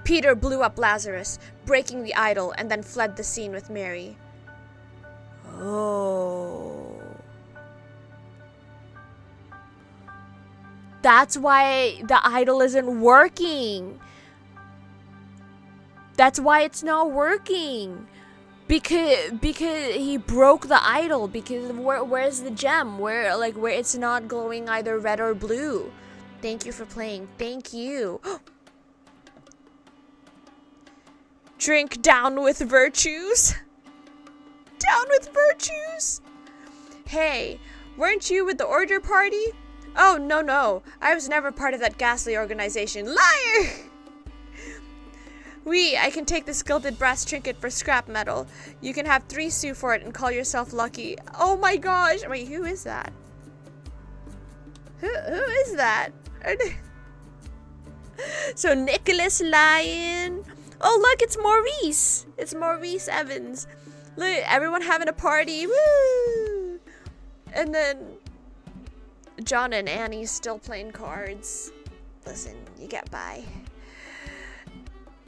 Speaker 1: Peter blew up Lazarus, breaking the idol, and then fled the scene with Mary. Oh. That's why the idol isn't working. That's why it's not working. Because he broke the idol. Because where's the gem? Where it's not glowing either red or blue. Thank you for playing. Thank you. Drink down with virtues. Down with virtues. Hey, weren't you with the order party? Oh, no. I was never part of that ghastly organization. Liar! I can take this gilded brass trinket for scrap metal. You can have 3 sous for it and call yourself lucky. Oh my gosh. Wait, who is that? Who is that? So Nicholas Lyon. Oh, look, it's Maurice. It's Maurice Evans. Look, everyone having a party. Woo! And then John and Annie still playing cards. Listen, you get by.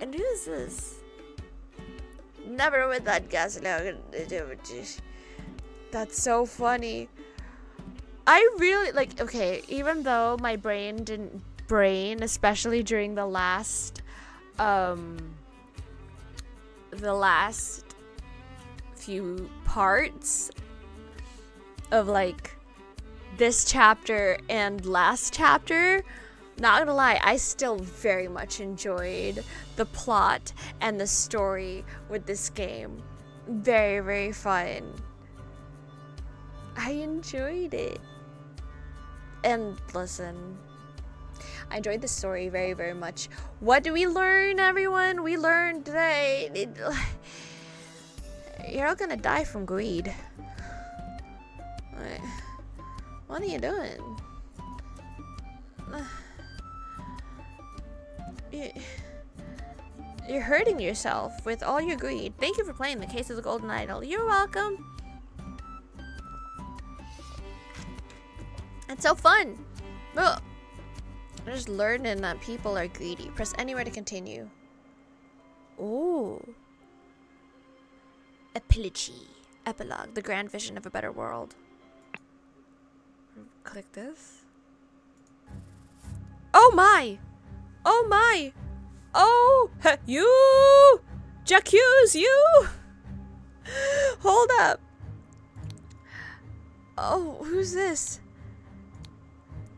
Speaker 1: And who's this? Never with that gas. That's so funny. I really okay, even though my brain didn't brain, especially during the last few parts of this chapter and last chapter, not gonna lie, I still very much enjoyed the plot and the story with this game. Very, very fun. I enjoyed it. And listen, I enjoyed the story very, very much. What do we learn, everyone? We learned that you're all gonna die from greed. What are you doing? You're hurting yourself with all your greed. Thank you for playing The Case of the Golden Idol. You're welcome. It's so fun. Ugh. I'm just learning that people are greedy. Press anywhere to continue. Ooh. Epilogue. The grand vision of a better world. Click this. Oh my! Oh my! Oh! You! J'accuse you! Hold up. Oh, who's this?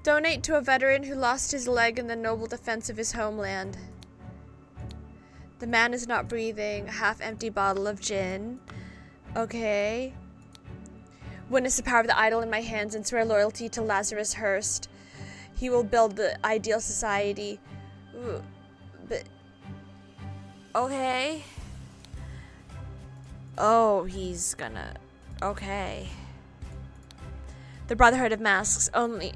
Speaker 1: Donate to a veteran who lost his leg in the noble defense of his homeland. The man is not breathing. A half-empty bottle of gin. Okay. Witness the power of the idol in my hands and swear loyalty to Lazarus Hearst. He will build the ideal society. Ooh, but okay. Oh, he's gonna. Okay. The Brotherhood of Masks only.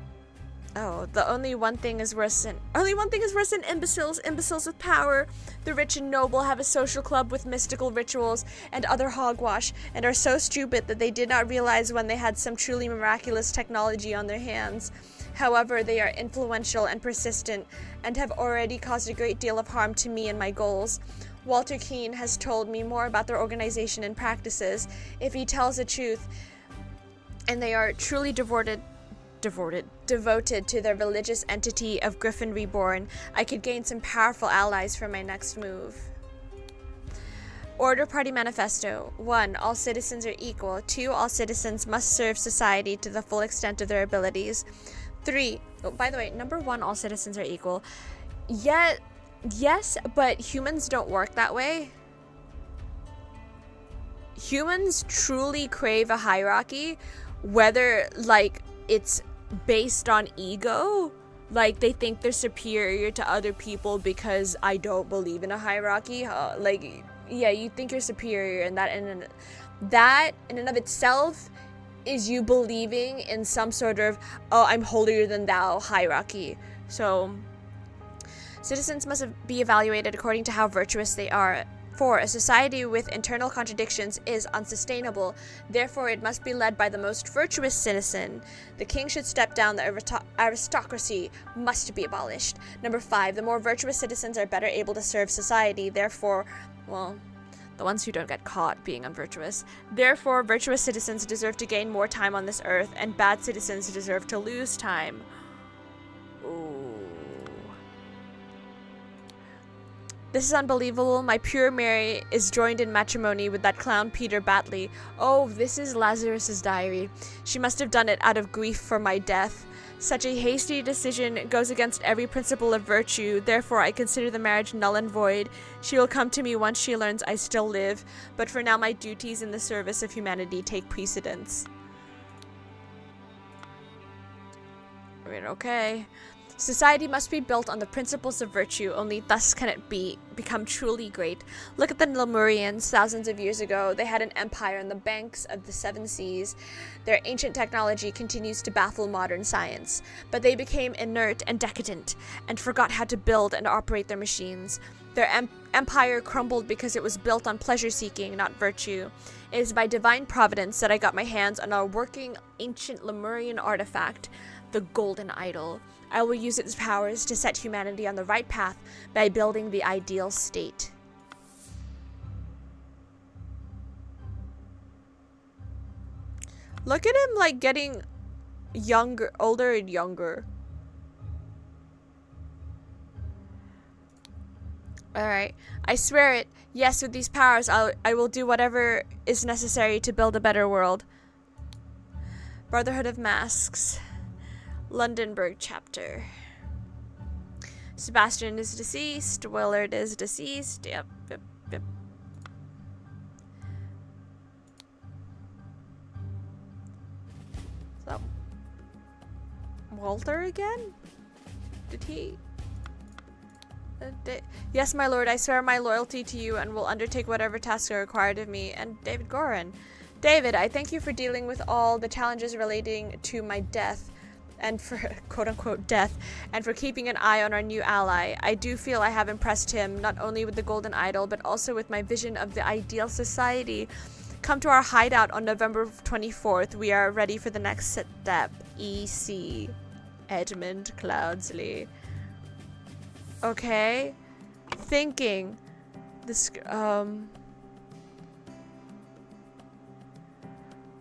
Speaker 1: Oh, the only one thing is worse than imbeciles. Imbeciles with power. The rich and noble have a social club with mystical rituals and other hogwash, and are so stupid that they did not realize when they had some truly miraculous technology on their hands. However, they are influential and persistent, and have already caused a great deal of harm to me and my goals. Walter Keane has told me more about their organization and practices. If he tells the truth, and they are truly devoted to their religious entity of Griffin Reborn, I could gain some powerful allies for my next move. Order Party Manifesto. 1. All citizens are equal. 2. All citizens must serve society to the full extent of their abilities. 3. Oh, by the way, number 1, all citizens are equal. Yes, but humans don't work that way. Humans truly crave a hierarchy, whether it's based on ego, they think they're superior to other people because I don't believe in a hierarchy. Yeah, you think you're superior, and that in and of itself is you believing in some sort of, oh, I'm holier than thou hierarchy. So citizens must be evaluated according to how virtuous they are. For a society with internal contradictions is unsustainable. Therefore, it must be led by the most virtuous citizen. The king should step down. The aristocracy must be abolished. Number 5, the more virtuous citizens are better able to serve society. Therefore, well, the ones who don't get caught being unvirtuous. Therefore, virtuous citizens deserve to gain more time on this earth, and bad citizens deserve to lose time. Ooh. This is unbelievable. My pearlynrae is joined in matrimony with that clown Peter Batley. Oh, this is Lazarus's diary. She must have done it out of grief for my death. Such a hasty decision goes against every principle of virtue. Therefore, I consider the marriage null and void. She will come to me once she learns I still live. But for now, my duties in the service of humanity take precedence. I mean, okay. Society must be built on the principles of virtue, only thus can it become truly great. Look at the Lemurians thousands of years ago. They had an empire on the banks of the 7 seas. Their ancient technology continues to baffle modern science, but they became inert and decadent and forgot how to build and operate their machines. Their empire crumbled because it was built on pleasure-seeking, not virtue. It is by divine providence that I got my hands on a working ancient Lemurian artifact, the Golden Idol. I will use its powers to set humanity on the right path by building the ideal state. Look at him, like, getting younger, older and younger. Alright, I swear it. Yes, with these powers, I will do whatever is necessary to build a better world. Brotherhood of Masks. Londonburg chapter. Sebastian is deceased. Willard is deceased. Yep. So, Walter again? Did he? Yes, my lord, I swear my loyalty to you and will undertake whatever tasks are required of me. And David Gorin. David, I thank you for dealing with all the challenges relating to my death. And for quote-unquote death, and for keeping an eye on our new ally. I do feel I have impressed him, not only with the Golden Idol, but also with my vision of the ideal society. Come to our hideout on November 24th. We are ready for the next step. E.C. Edmund Cloudsley. Okay. Thinking. This,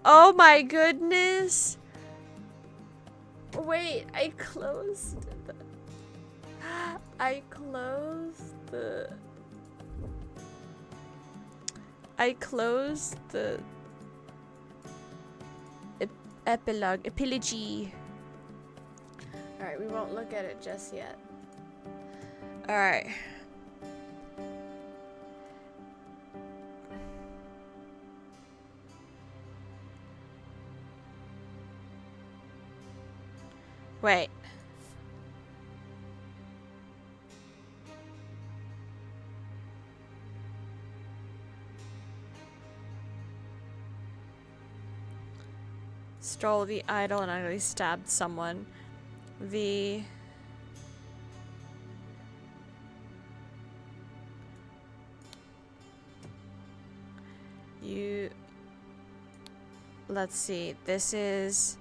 Speaker 1: Oh my goodness! Wait, I closed the epilogy. Alright, we won't look at it just yet. Alright. Wait. Stole the idol and actually stabbed someone. Let's see. This is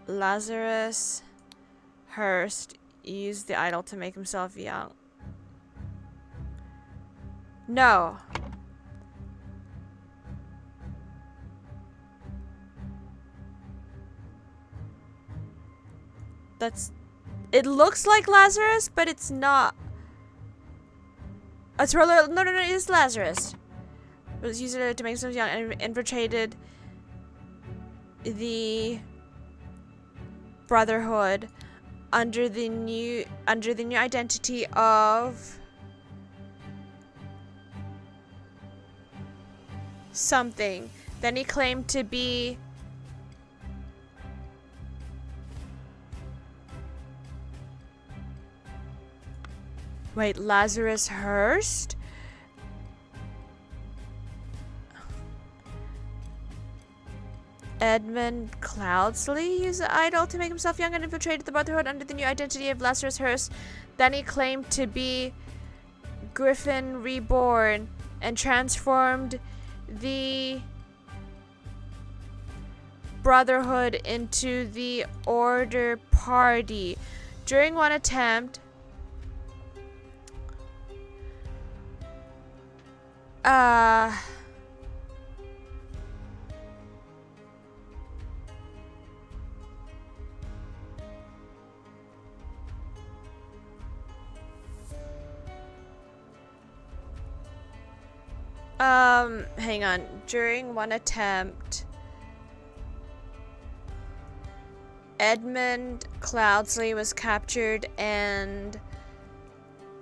Speaker 1: Lazarus Hurst used the idol to make himself young. No. It looks like Lazarus, but it's not. No, it is Lazarus. It was used to make himself young and infiltrated the Brotherhood under the new identity of something. Then he claimed to be Lazarus Hurst? Edmund Cloudsley used the idol to make himself young and infiltrated the Brotherhood under the new identity of Lazarus Hearst. Then he claimed to be Griffin Reborn and transformed the Brotherhood into the Order Party. During one attempt, hang on. During one attempt, Edmund Cloudsley was captured and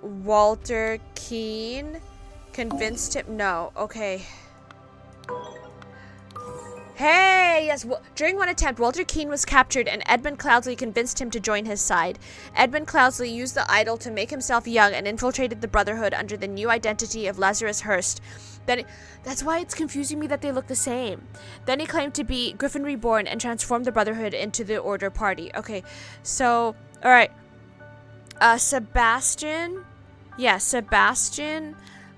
Speaker 1: Walter Keane convinced him. No, okay. Hey, yes. During one attempt, Walter Keane was captured and Edmund Cloudsley convinced him to join his side. Edmund Cloudsley used the idol to make himself young and infiltrated the Brotherhood under the new identity of Lazarus Hearst. Then that's why it's confusing me that they look the same. Then he claimed to be Griffin Reborn and transformed the Brotherhood into the Order Party. Okay, so, alright. Sebastian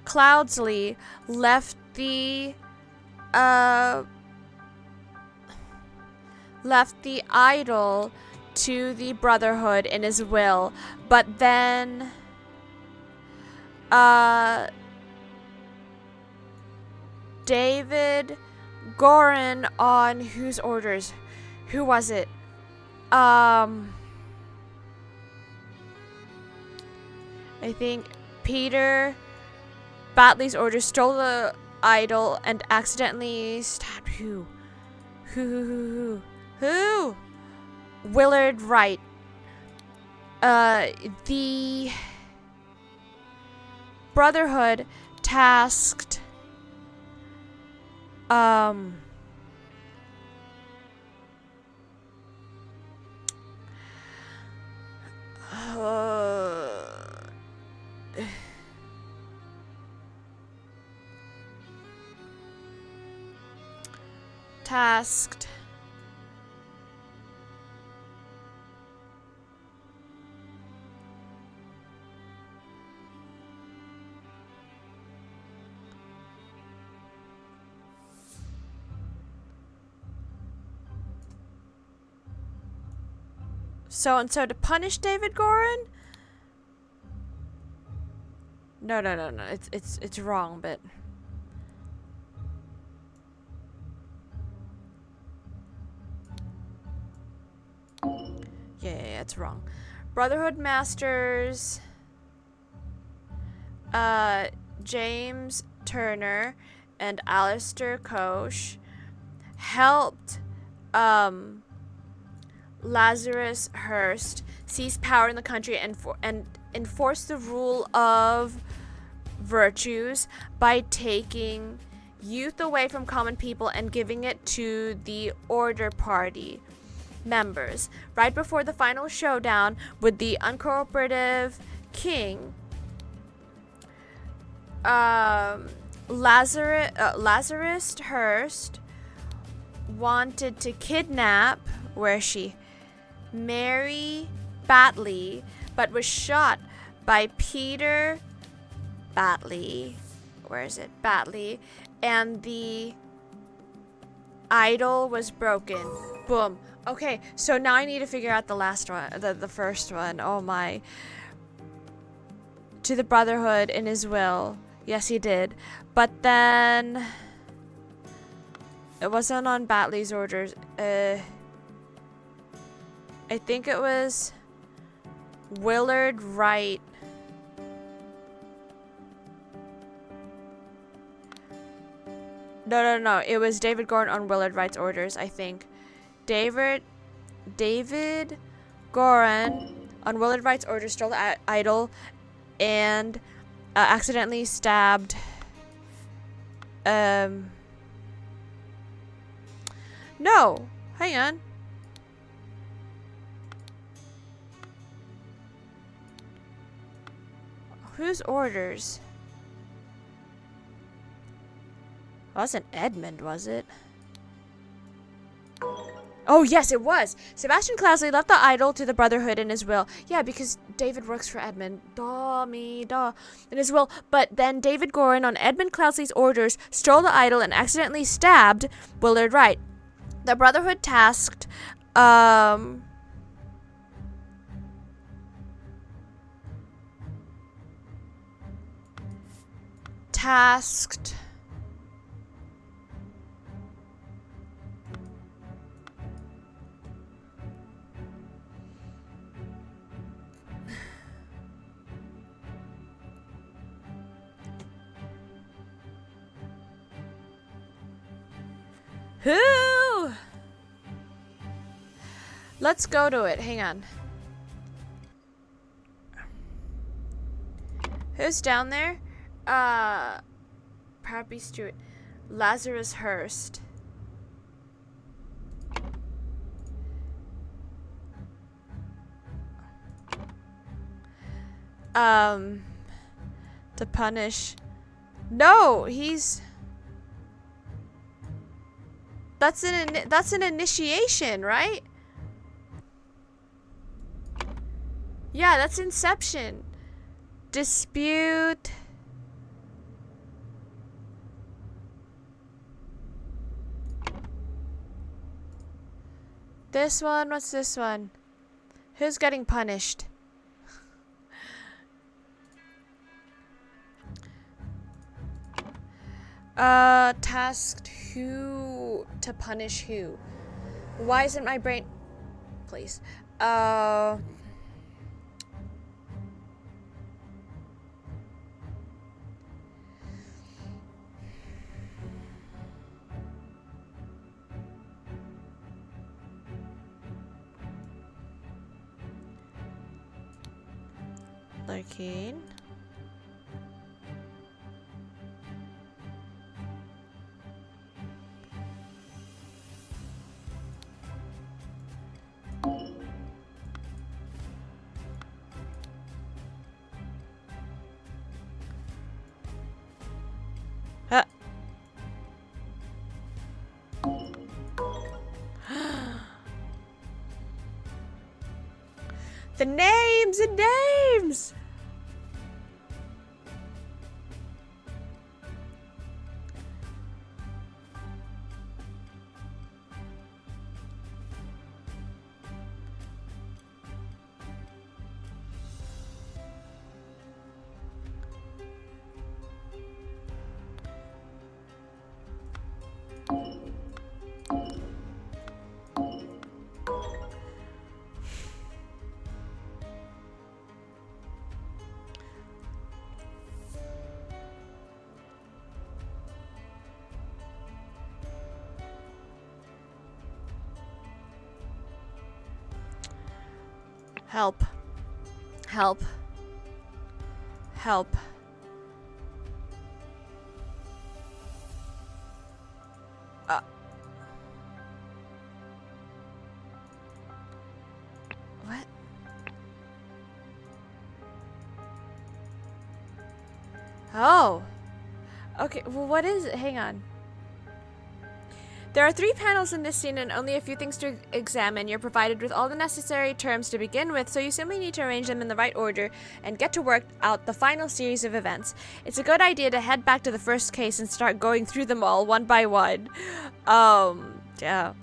Speaker 1: Cloudsley left the idol to the Brotherhood in his will, but then David Gorin, on whose orders? Who was it? I think Peter Batley's orders, stole the idol and accidentally stabbed who? Who? Willard Wright. The Brotherhood tasked so to punish David Gorin? No. It's wrong, but yeah, it's wrong. Brotherhood Masters, James Turner and Alistair Koch helped Lazarus Hearst seize power in the country and enforce the rule of virtues by taking youth away from common people and giving it to the Order Party members. Right before the final showdown with the uncooperative king, Lazarus Hearst wanted to kidnap, where is she? Mary Batley, but was shot by Peter Batley. Where is it? Batley. And the idol was broken. Boom. Okay, so now I need to figure out the last one, the first one. Oh my. To the Brotherhood in his will. Yes, he did. But then it wasn't on Batley's orders. I think it was Willard Wright. No. It was David Gorin on Willard Wright's orders, I think. David Gorin on Willard Wright's orders stole the idol and accidentally stabbed no, hang on. Whose orders? It wasn't Edmund, was it? Oh, yes, it was. Sebastian Cloudesley left the idol to the Brotherhood in his will. Yeah, because David works for Edmund. In his will. But then David Gorin, on Edmund Cloudesley's orders, stole the idol and accidentally stabbed Willard Wright. The Brotherhood tasked, who? Let's go to it. Hang on. Who's down there? Pappy Stewart. Lazarus Hurst. To punish. No, he's... That's an initiation, right? Yeah, that's Inception. Dispute. This one, what's this one? Who's getting punished? Tasked who to punish who? Why isn't my brain... Please. Lurking. The names and names! Help. Help. Help. What? Oh. Okay, well, what is it? Hang on. There are 3 panels in this scene and only a few things to examine. You're provided with all the necessary terms to begin with, so you simply need to arrange them in the right order and get to work out the final series of events. It's a good idea to head back to the first case and start going through them all one by one. Yeah.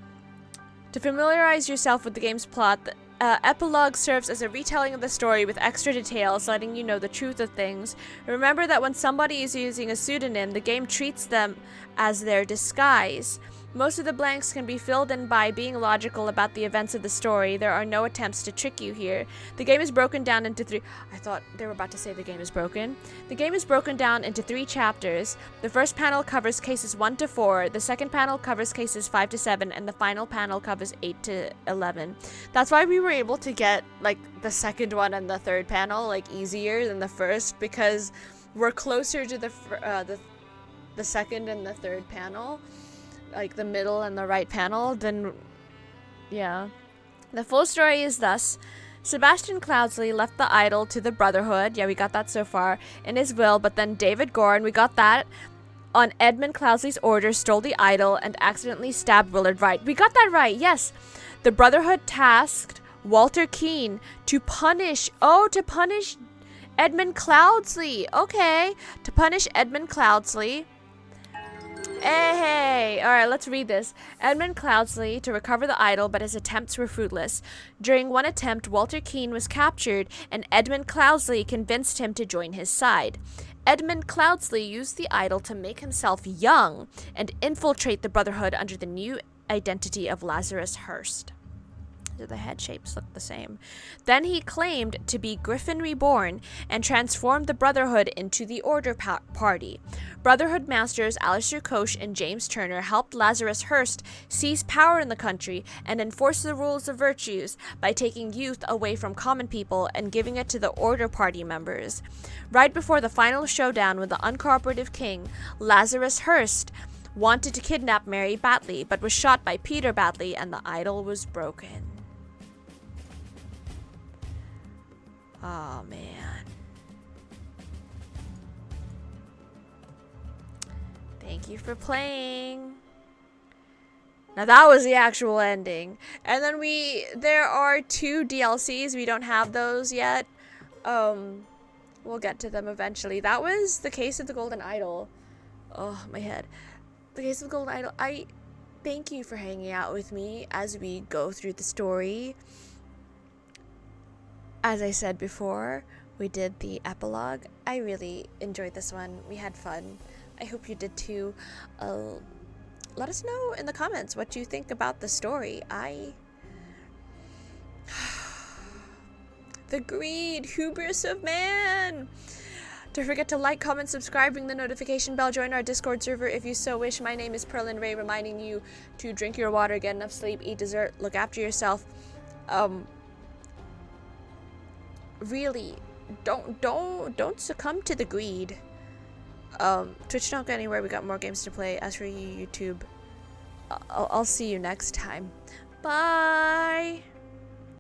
Speaker 1: To familiarize yourself with the game's plot, the epilogue serves as a retelling of the story with extra details, letting you know the truth of things. Remember that when somebody is using a pseudonym, the game treats them as their disguise. Most of the blanks can be filled in by being logical about the events of the story. There are no attempts to trick you here. The game is broken down into 3... I thought they were about to say the game is broken. The game is broken down into 3 chapters. The first panel covers cases 1 to 4, the second panel covers cases 5 to 7, and the final panel covers 8 to 11. That's why we were able to get, like, the second one and the third panel, like, easier than the first, because we're closer to the second and the third panel, like the middle and the right panel, then yeah. The full story is thus: Sebastian Cloudesley left the idol to the Brotherhood. Yeah, we got that so far in his will, but then David Gorin, we got that. on Edmund Cloudsley's order, stole the idol and accidentally stabbed Willard Wright. We got that right, yes. The Brotherhood tasked Walter Keane to punish Edmund Cloudsley. Okay, to punish Edmund Cloudsley. Hey, all right, let's read this. Edmund Cloudsley to recover the idol, but his attempts were fruitless. During one attempt, Walter Keane was captured, and Edmund Cloudsley convinced him to join his side. Edmund Cloudsley used the idol to make himself young and infiltrate the Brotherhood under the new identity of Lazarus Hearst. The head shapes look the same. Then he claimed to be Griffin Reborn and transformed the Brotherhood into the Order Party. Brotherhood masters Aleister Koch and James Turner helped Lazarus Hearst seize power in the country and enforce the rules of virtues by taking youth away from common people and giving it to the Order Party members. Right before the final showdown with the uncooperative king, Lazarus Hearst wanted to kidnap Mary Batley, but was shot by Peter Batley and the idol was broken. Oh, man. Thank you for playing. Now that was the actual ending. And then there are 2 DLCs. We don't have those yet. We'll get to them eventually. That was The Case of the Golden Idol. Oh, my head. The Case of the Golden Idol. I thank you for hanging out with me as we go through the story. As I said before, we did the epilogue. I really enjoyed this one. We had fun. I hope you did too. Let us know in the comments what you think about the story. The greed, hubris of man. Don't forget to like, comment, subscribe, ring the notification bell, join our Discord server if you so wish. My name is pearlynrae, reminding you to drink your water, get enough sleep, eat dessert, look after yourself. Really, don't succumb to the greed. Twitch, don't go anywhere. We got more games to play. As for you, YouTube, I'll see you next time. Bye.